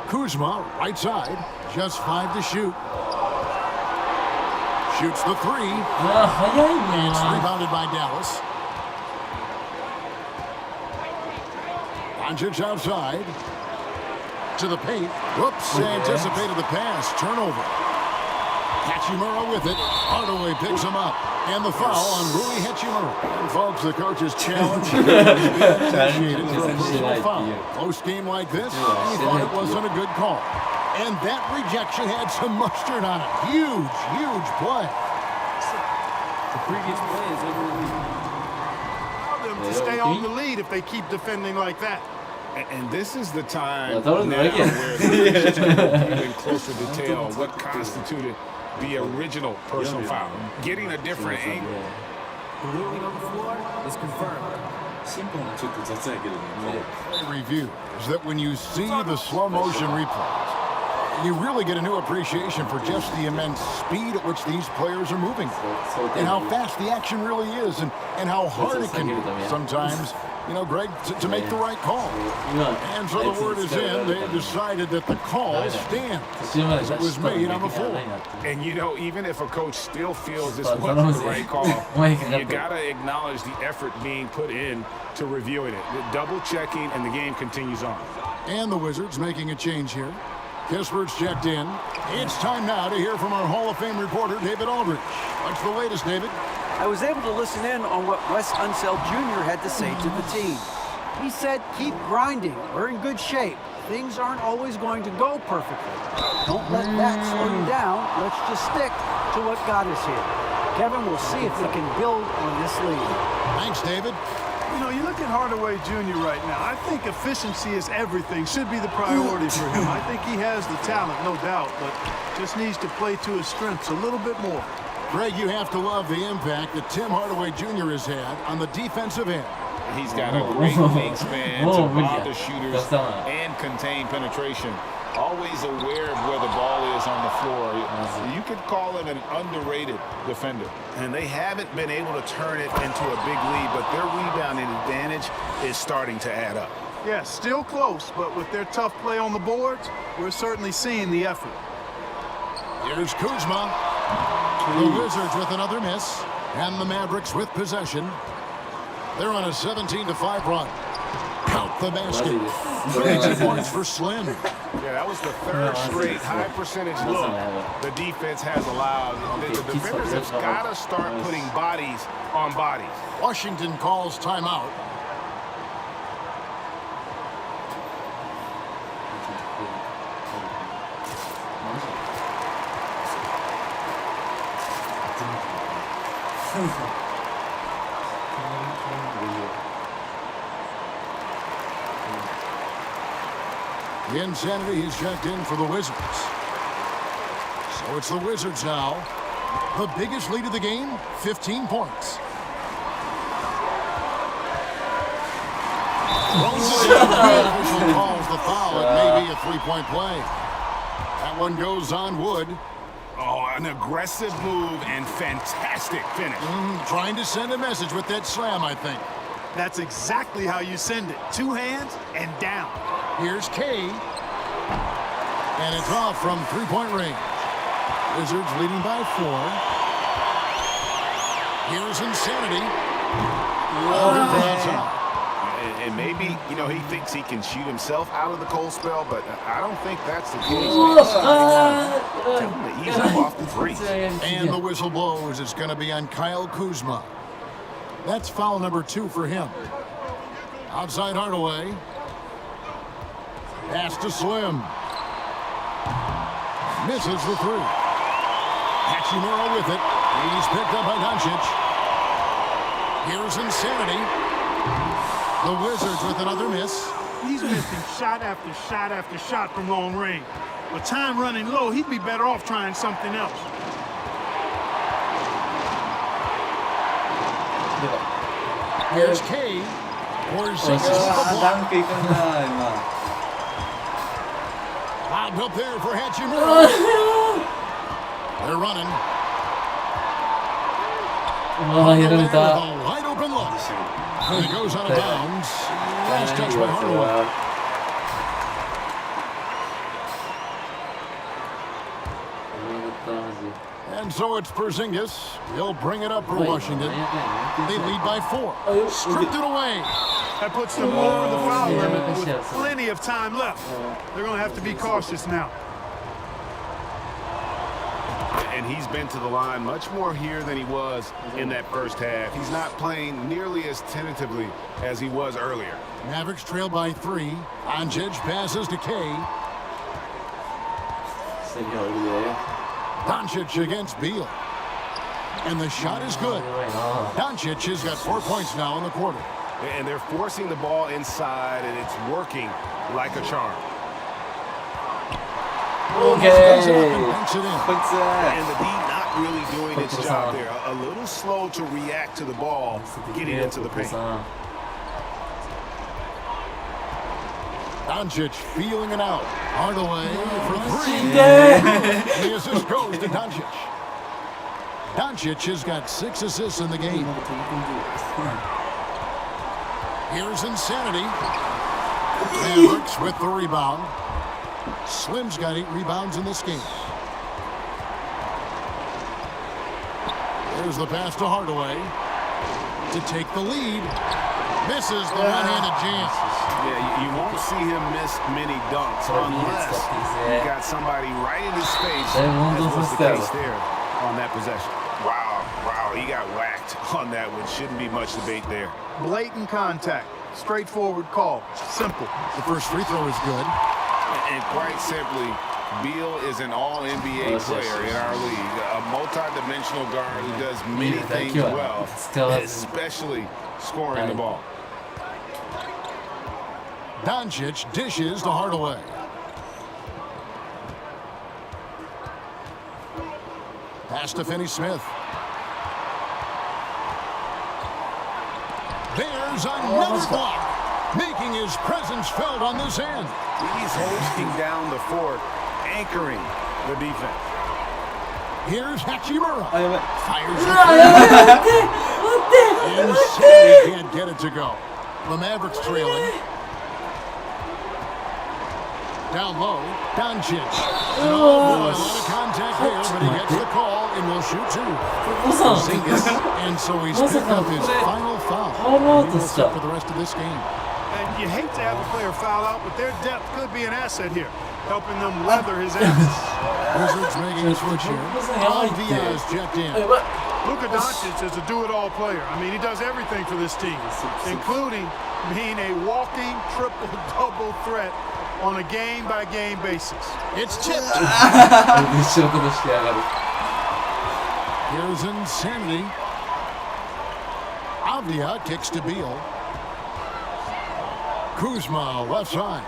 Kuzma, right side, just 5 to shoot. Shoots the 3. It's rebounded by Dallas. Doncic outside. To the paint. Whoops, anticipated the pass. Turnover. Hachimura with it. Hardaway picks him up. And the foul on Rui Hachimura. And folks, the coach's challenge appreciated for a personal foul. Close game like this, he thought it wasn't a good call. And that rejection had some mustard on it. Huge, huge play. The previous play is Allow them to stay on the lead if they keep defending like that. And this is the time now where it's even closer detail what constituted the original personal foul. Getting a different angle. Moving on the floor is confirmed. Review is that when you see the slow motion replays, you really get a new appreciation for just the immense speed at which these players are moving and how fast the action really is and how hard it can be sometimes, you know, Greg, to make the right call. And so the word is in. They have decided that the call stands as it was made on the floor. And, you know, even if a coach still feels this wasn't the right call, you got to acknowledge the effort being put in to reviewing it. Double checking, and the game continues on. And the Wizards making a change here. Kispert's checked in. It's time now to hear from our Hall of Fame reporter, David Aldridge. What's the latest, David? I was able to listen in on what Wes Unseld Jr. had to say to the team. He said, keep grinding. We're in good shape. Things aren't always going to go perfectly. Don't let that slow you down. Let's just stick to what got us here. Kevin, we'll see if we can build on this lead. Thanks, David. You know, you look at Hardaway Jr. right now. I think efficiency is everything, should be the priority for him. I think he has the talent, no doubt, but just needs to play to his strengths a little bit more. Greg, you have to love the impact that Tim Hardaway Jr. has had on the defensive end. He's got a great wingspan to bother shooters and contain penetration. Always aware of where the ball is on the floor. You could call him an underrated defender. And they haven't been able to turn it into a big lead, but their rebounding advantage is starting to add up. Yeah, still close, but with their tough play on the boards, we're certainly seeing the effort. Here's Kuzma. The Wizards with another miss, and the Mavericks with possession. They're on a 17-5 run. Count the basket. 32 points for Slim. Yeah, that was the third straight high-percentage look the defense has allowed. The defenders have got to start putting bodies on bodies. Washington calls timeout. Insanity is checked in for the Wizards. So it's the Wizards now. The biggest lead of the game, 15 points. Official calls the foul. It may be a three-point play. That one goes on Wood. Oh, an aggressive move and fantastic finish. Trying to send a message with that slam, I think. That's exactly how you send it. Two hands and down. Here's K. And it's off from three-point range. Wizards leading by 4. Here's Insanity. And maybe, you know, he thinks he can shoot himself out of the cold spell, but I don't think that's the case. Tell him to ease up off the threes. And the whistle blows. It's going to be on Kyle Kuzma. That's foul number 2 for him. Outside Hardaway. Pass to Slim. Misses the 3. Hachimura with it. He's picked up by Doncic. Here's Insanity. The Wizards with another miss. He's missing shot after shot after shot from long range. With time running low, he'd be better off trying something else. Here's K. Porzingis. Lobbed up there for Hachimura. They're running. Wide open look. And it goes out of bounds. Last touch by Hardaway. And so it's Porzingis. He'll bring it up for Washington. They lead by 4. Stripped it away. That puts them over the foul limit with plenty of time left. They're going to have to be cautious now. And he's been to the line much more here than he was in that first half. He's not playing nearly as tentatively as he was earlier. Mavericks trail by 3. Doncic passes to K. Doncic against Beal. And the shot is good. Doncic has got 4 points now in the quarter. And they're forcing the ball inside, and it's working like a charm. Okay. And the D not really doing its job there. A little slow to react to the ball getting into the paint. Doncic feeling it out. Hardaway for 3. The assist goes to Doncic. Doncic has got 6 assists in the game. Here's Insanity. Mavericks with the rebound. Slim's got 8 rebounds in this game. There's the pass to Hardaway to take the lead. Misses the one-handed jam. Yeah, you won't see him miss many dunks unless you got somebody right in his face, as was the case there on that possession. Wow, he got whacked on that one. Shouldn't be much debate there. Blatant contact. Straightforward call. Simple. The first free throw is good. And quite simply, Beal is an all-NBA player in our league. A multi-dimensional guard who does many things well, especially scoring the ball. Doncic dishes to Hardaway. Pass to Finney-Smith. There's another block, making his presence felt on this end. He's holding down the fort, anchoring the defense. Here's Hachimura. Fires it. Insanity can't get it to go. The Mavericks trailing. Down low, Doncic. Oh, boy, a lot of contact there, but he gets the call and will shoot 2. And so he's picked up his final foul. He'll set for the rest of this game. And you hate to have a player foul out, but their depth could be an asset here, helping them leather his absence. Wizards making a switch here. Diaz checked in. Luka Doncic is a do-it-all player. I mean, he does everything for this team, including being a walking triple-double threat on a game-by-game basis. It's tipped. Here's Insanity. Avdia kicks to Beal. Kuzma left side.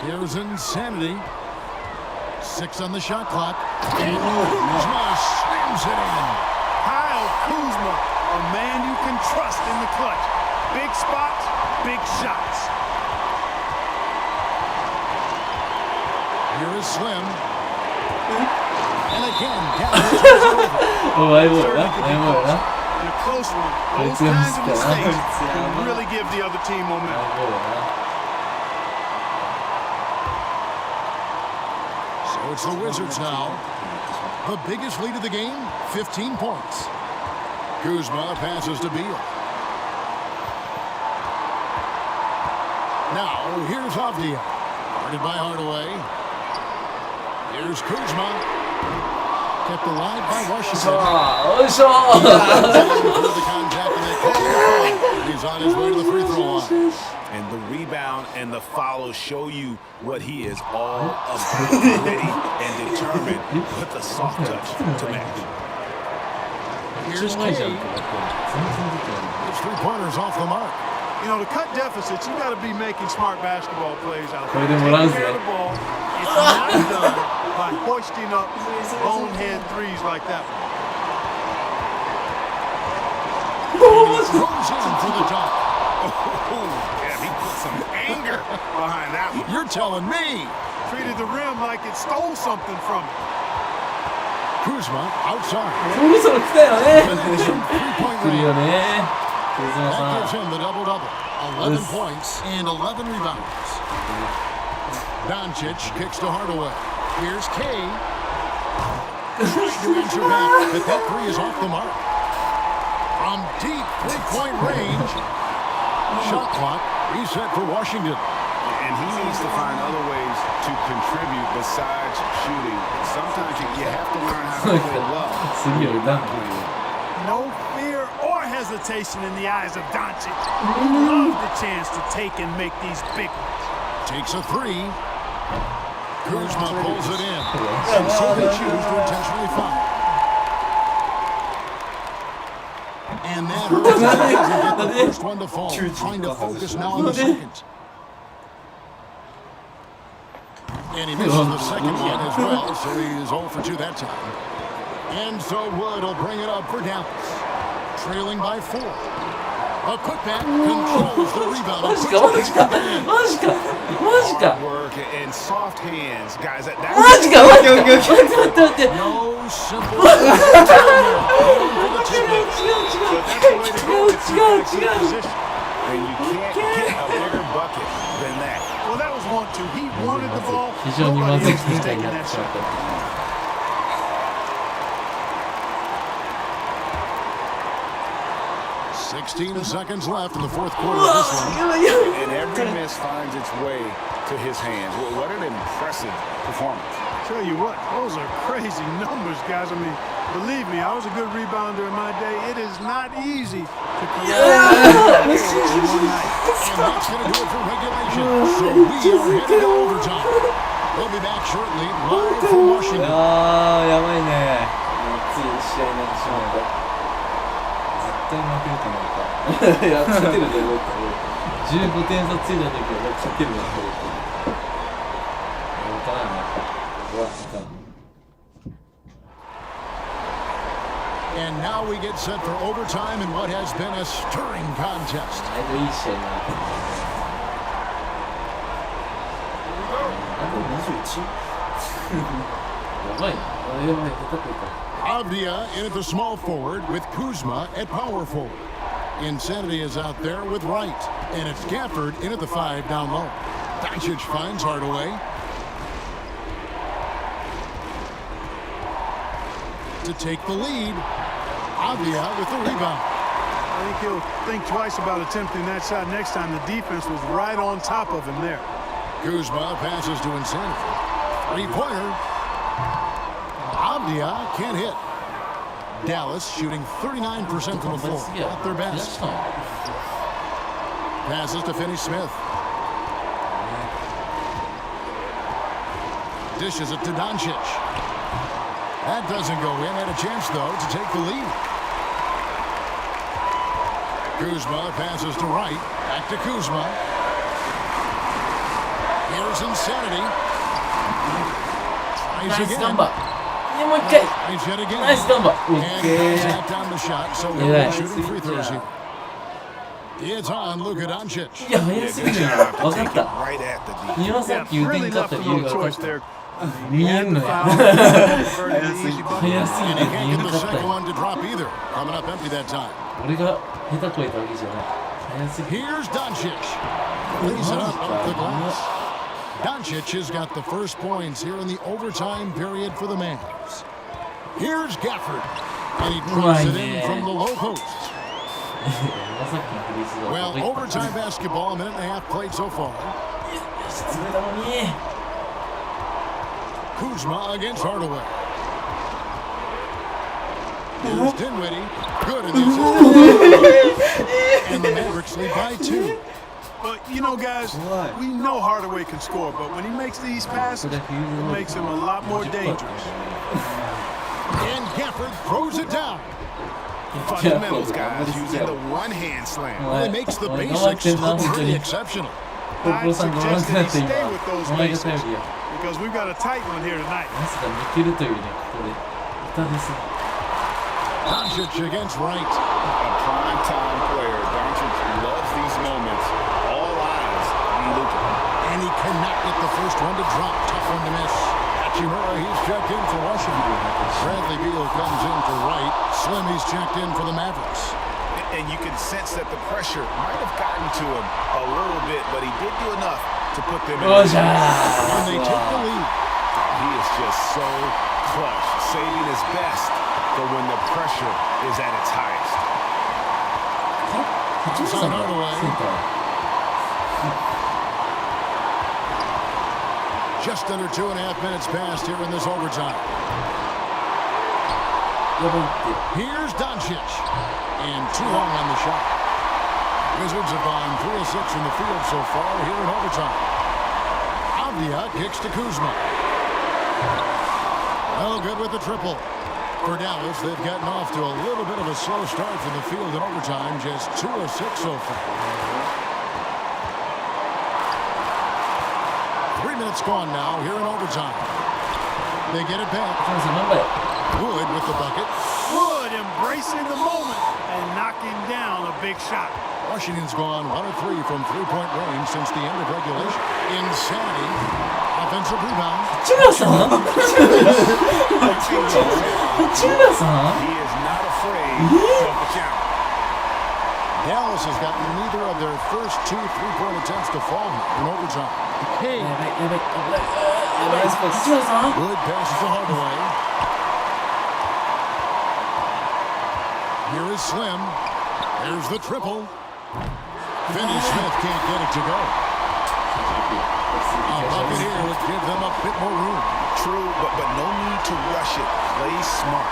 Here's Insanity. 6 on the shot clock. And Kuzma slams it in. Kyle Kuzma, a man you can trust in the clutch. Big spots, big shots. Here is Slim. And again, In a close one, those kinds of mistakes can really give the other team momentum. So it's the Wizards now. The biggest lead of the game, 15 points. Kuzma passes to Beal. Now, here's Avdia. Guarded by Hardaway. Here's Kuzma. Kept alive by Washington. The contact and they call the foul. He's on his way to the free throw line. And the rebound and the follow show you what he is all about. Ready and determined with the soft touch to match. Here's K. His three-pointers off the mark. You know, to cut deficits, you got to be making smart basketball plays out there. Taking care of the ball. It's not done by hoisting up bonehead threes like that one. Goes in for the dunk. Yeah, he put some anger behind that one. You're telling me. Treated the rim like it stole something from him. Kuzma outside. そろそろ来たよね。 Three-point 来るよ range. ね。クズマ That さ gives ん。 him the double-double. 11 points and 11 rebounds. Doncic kicks to Hardaway. Here's K. Trying to answer back, but that three is off the mark. From deep three-point range. Shot clock reset for Washington. And he needs to find other ways to contribute besides shooting. Sometimes you have to learn how to play well. 次よりダンク。 No fear or hesitation in the eyes of Doncic. Love the chance to take and make these big ones. Takes a three. Kuzma pulls it in. And so they choose to intentionally foul. And that hurts. They get the first one to fall. Trying to focus now on the second. And he misses the second one as well, so he is 0 for 2 that time. And so Wood will bring it up for Dallas. Trailing by 4. A putback controls the rebound. マジかマジかマジかマジか Hard work and soft hands, guys. マジかマジか待って待って。 No simple. 違う。 And you can't get a bigger bucket than that. Well, that was 1-2. He wanted the ball. 非常にまず Nobody い else was みたいに taking なっ that てしまっ shot. た。 16 seconds left in the fourth quarter of this one. And every miss finds its way to his hands. Well, what an impressive performance. Tell you what, those are crazy numbers, guys. I mean, believe me, I was a good rebounder in my day. It is not easy to collect in one night. And that's going to do it for regulation. So we are headed to overtime. We'll be back shortly, live from Washington. やばいね。つい試合になってしまった。絶対負けると思った。いや、勝てると思った。15点差ついた時は勝てるなと思った。やばかな、やっぱ。うわ、いかん。 And now we get set for overtime in what has been a stirring contest. だいぶいい試合になった。あと21？ やばいな。やばい、下手くいか。 Avdia in at the small forward with Kuzma at power forward. Insanity is out there with Wright. And it's Gafford in at the 5 down low. Doncic finds Hardaway. To take the lead. Avdia with the rebound. I think he'll think twice about attempting that shot next time. The defense was right on top of him there. Kuzma passes to Insanity. Three-pointer. Avdia can't hit. Dallas shooting 39% from the floor. Not their best. Passes to Finney-Smith. Dishes it to Doncic. That doesn't go in. Had a chance, though, to take the lead. Kuzma passes to Wright. Back to Kuzma. Here's Insanity. Tries Nice again. number. Yeah, もう一回。 Tries yet again. Nice number. And Okay. contact on the shot, so he'll Yeah. be shooting free throws here. It's on Luka Doncic. いや、早すぎるな。分かった。 Right at the defense. 今さっき言うてん Really かっ left た him 理由 no が分か choice った。 there. 見えんのや。 Converted the easy bucket. 早すぎ And て he 見 can't え get な the かった second よ。 one to drop either. Coming up empty that time. 俺が下手こいたわけじゃない。早すぎる。 Here's Doncic. Lays it up off the glass. Doncic has got the first points here in the overtime period for the Mavs. Here's Gafford. And he drives it in from the low post. まさっきのフリースロー Well, overtime basketball, a minute and a half played so far. 潰れたのに Kuzma against Hardaway. Here's Dinwiddie. Good in the assist. And the Mavericks lead by 2. But, you know, guys, we know Hardaway can score, but when he makes these passes, it makes him a lot more dangerous. And Gafford throws it down. Fundamentals, guys, using the one-hand slam. Well, he makes the basics look pretty exceptional. I'd suggest that he stay with those basics, because we've got a tight one here tonight. まさか抜けるというね、ここで板ですね。 Doncic against Wright. A prime-time player. Doncic loves these moments. All eyes on Luka. And he cannot get the first one to drop. Tough one to miss. Hachimura, he's checked in for Washington. Bradley Beal comes in for Wright. Slim, he's checked in for the Mavericks. And you can sense that the pressure might have gotten to him a little bit, but he did do enough to put them in. And they take the lead. He is just so clutch, saving his best for when the pressure is at its highest. Outside Hardaway. Just under 2.5 minutes passed here in this overtime. Here's Doncic. And 2 long on the shot. Wizards have gone 3 of 6 in the field so far here in overtime. Avdia kicks to Kuzma. Well, good with the triple. For Dallas, they've gotten off to a little bit of a slow start from the field in overtime. Just 2 of 6 so far. 3 minutes gone now here in overtime. They get it back. Wood with the bucket. Wood embracing the moment and knocking down a big shot. Washington's gone 1 of 3 from three-point range since the end of regulation. Insanity. Offensive rebound. He is not afraid of the challenge. Dallas has gotten neither of their first 2 3-point attempts to fall in overtime. Wood passes to Hardaway. Here is Slim. There's the triple. Finney-Smith can't get it to go. A bucket here would give them a bit more room. True, but no need to rush it. Play smart.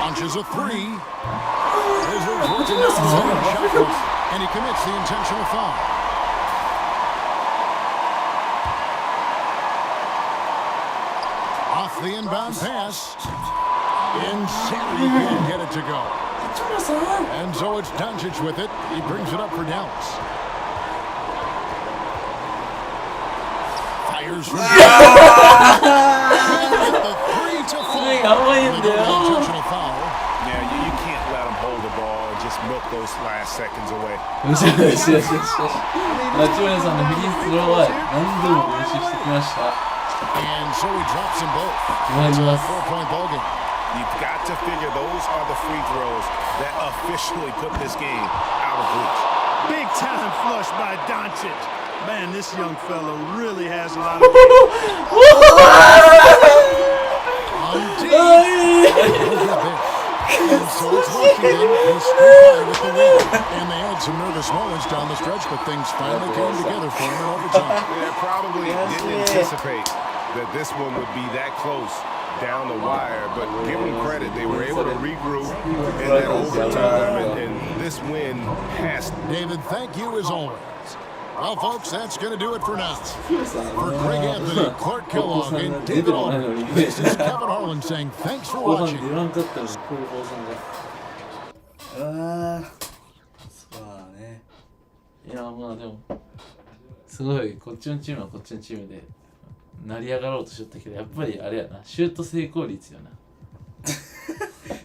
Launches a 3. Wizards working on the shot clock, and he commits the intentional foul. Off the inbound pass. Insanity can't get it to go. And so it's Doncic with it. He brings it up for Dallas. Fires from the 3 to 4. Intentional foul. Yeah, you can't let him hold the ball and just milk those last seconds away. よしよしよしよしよし。八村さんのフリースローは何度も練習してきました。 And so he drops them both. It's a 4-point ball game. You've got to figure those are the free throws that officially put this game out of reach. Big time flush by Doncic. Man, this young fellow really has a lot of. And so it's Washington. They screwed with the win. And they had some nervous moments down the stretch, but things finally came together for them in overtime. They probably didn't anticipate that this one would be that close down the wire, but give them credit, they were able to regroup in that overtime, and this win has. David, thank you as always. Well, folks, that's going to do it for now. For Greg Anthony, Clark Kellogg, and David Aldridge, this is Kevin Harlan saying thanks for watching. そうね。いやまあでもすごいこっちのチームはこっちのチームで成り上がろうとしとったけどやっぱりあれやなシュート成功率よな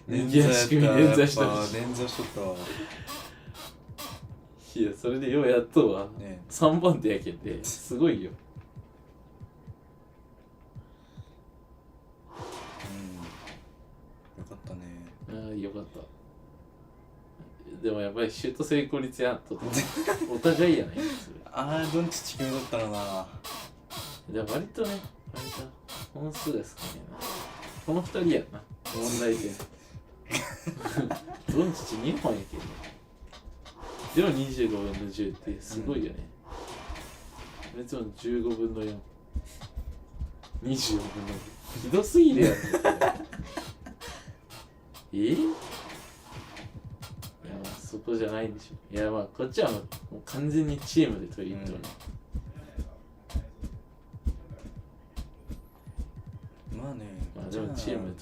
連座しとったわ。いやそれでようやっとは、ね、3番手やけってすごいよ。よかったね。ああよかった。でもやっぱりシュート成功率やっとお互いやないああどんちち決めとったらな。じゃあ割とね割と本数が少ないな。この2人やな。問題点ドンチッチ2本やけどでも25分の10ってすごいよね、いつも15分の4 24分の2ひどすぎるやんいやまあそこじゃないんでしょ。いやまあこっちはもう完全にチームで取り入ってるね、まあね、まあでもチーム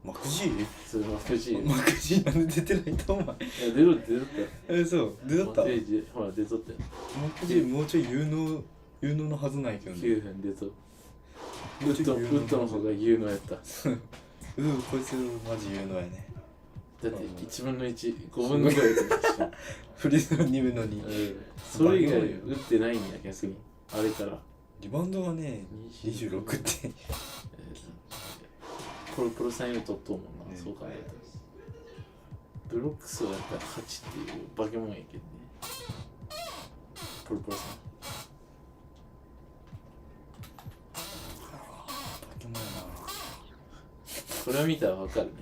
マクジーそれマクジーマクジーなんで出てないとお前。いや出ろってそう出とったほら出とったよ。マクジーもうちょい有能のはずないけどね。9分出とウッドの方が有能やったこいつマジ有能やね。だって1分の1、5分の5やったフリーの2分の2、それ以外打ってないんや逆にあれからリバウンドがね26ってプロサインを取っとうもんな、そう考えたらブロックスはやったら8っていう化け物やけどねプロサイン化け物やな。これを見たらわかるね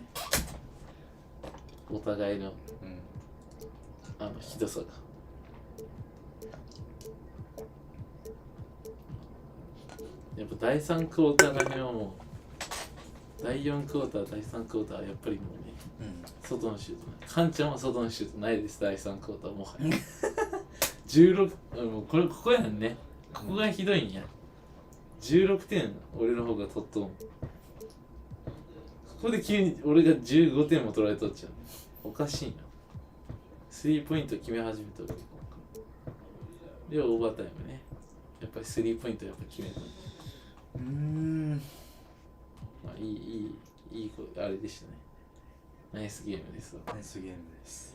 お互いの、ひどさがやっぱ第3クォーターがねもう第4クォーター第3クォーターはやっぱりもうね、外のシュートカンちゃんは外のシュートないです第3クォーターもはや16もうここやんねここがひどいんや16点俺の方が取っとんここで急に俺が15点も取られとっちゃうおかしいなスリーポイント決め始めたらでオーバータイムねやっぱりスリーポイントやっぱ決めたまあいいあれでしたねナイスゲームですわナイスゲームです。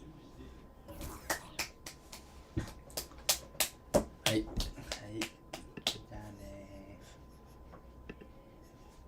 はい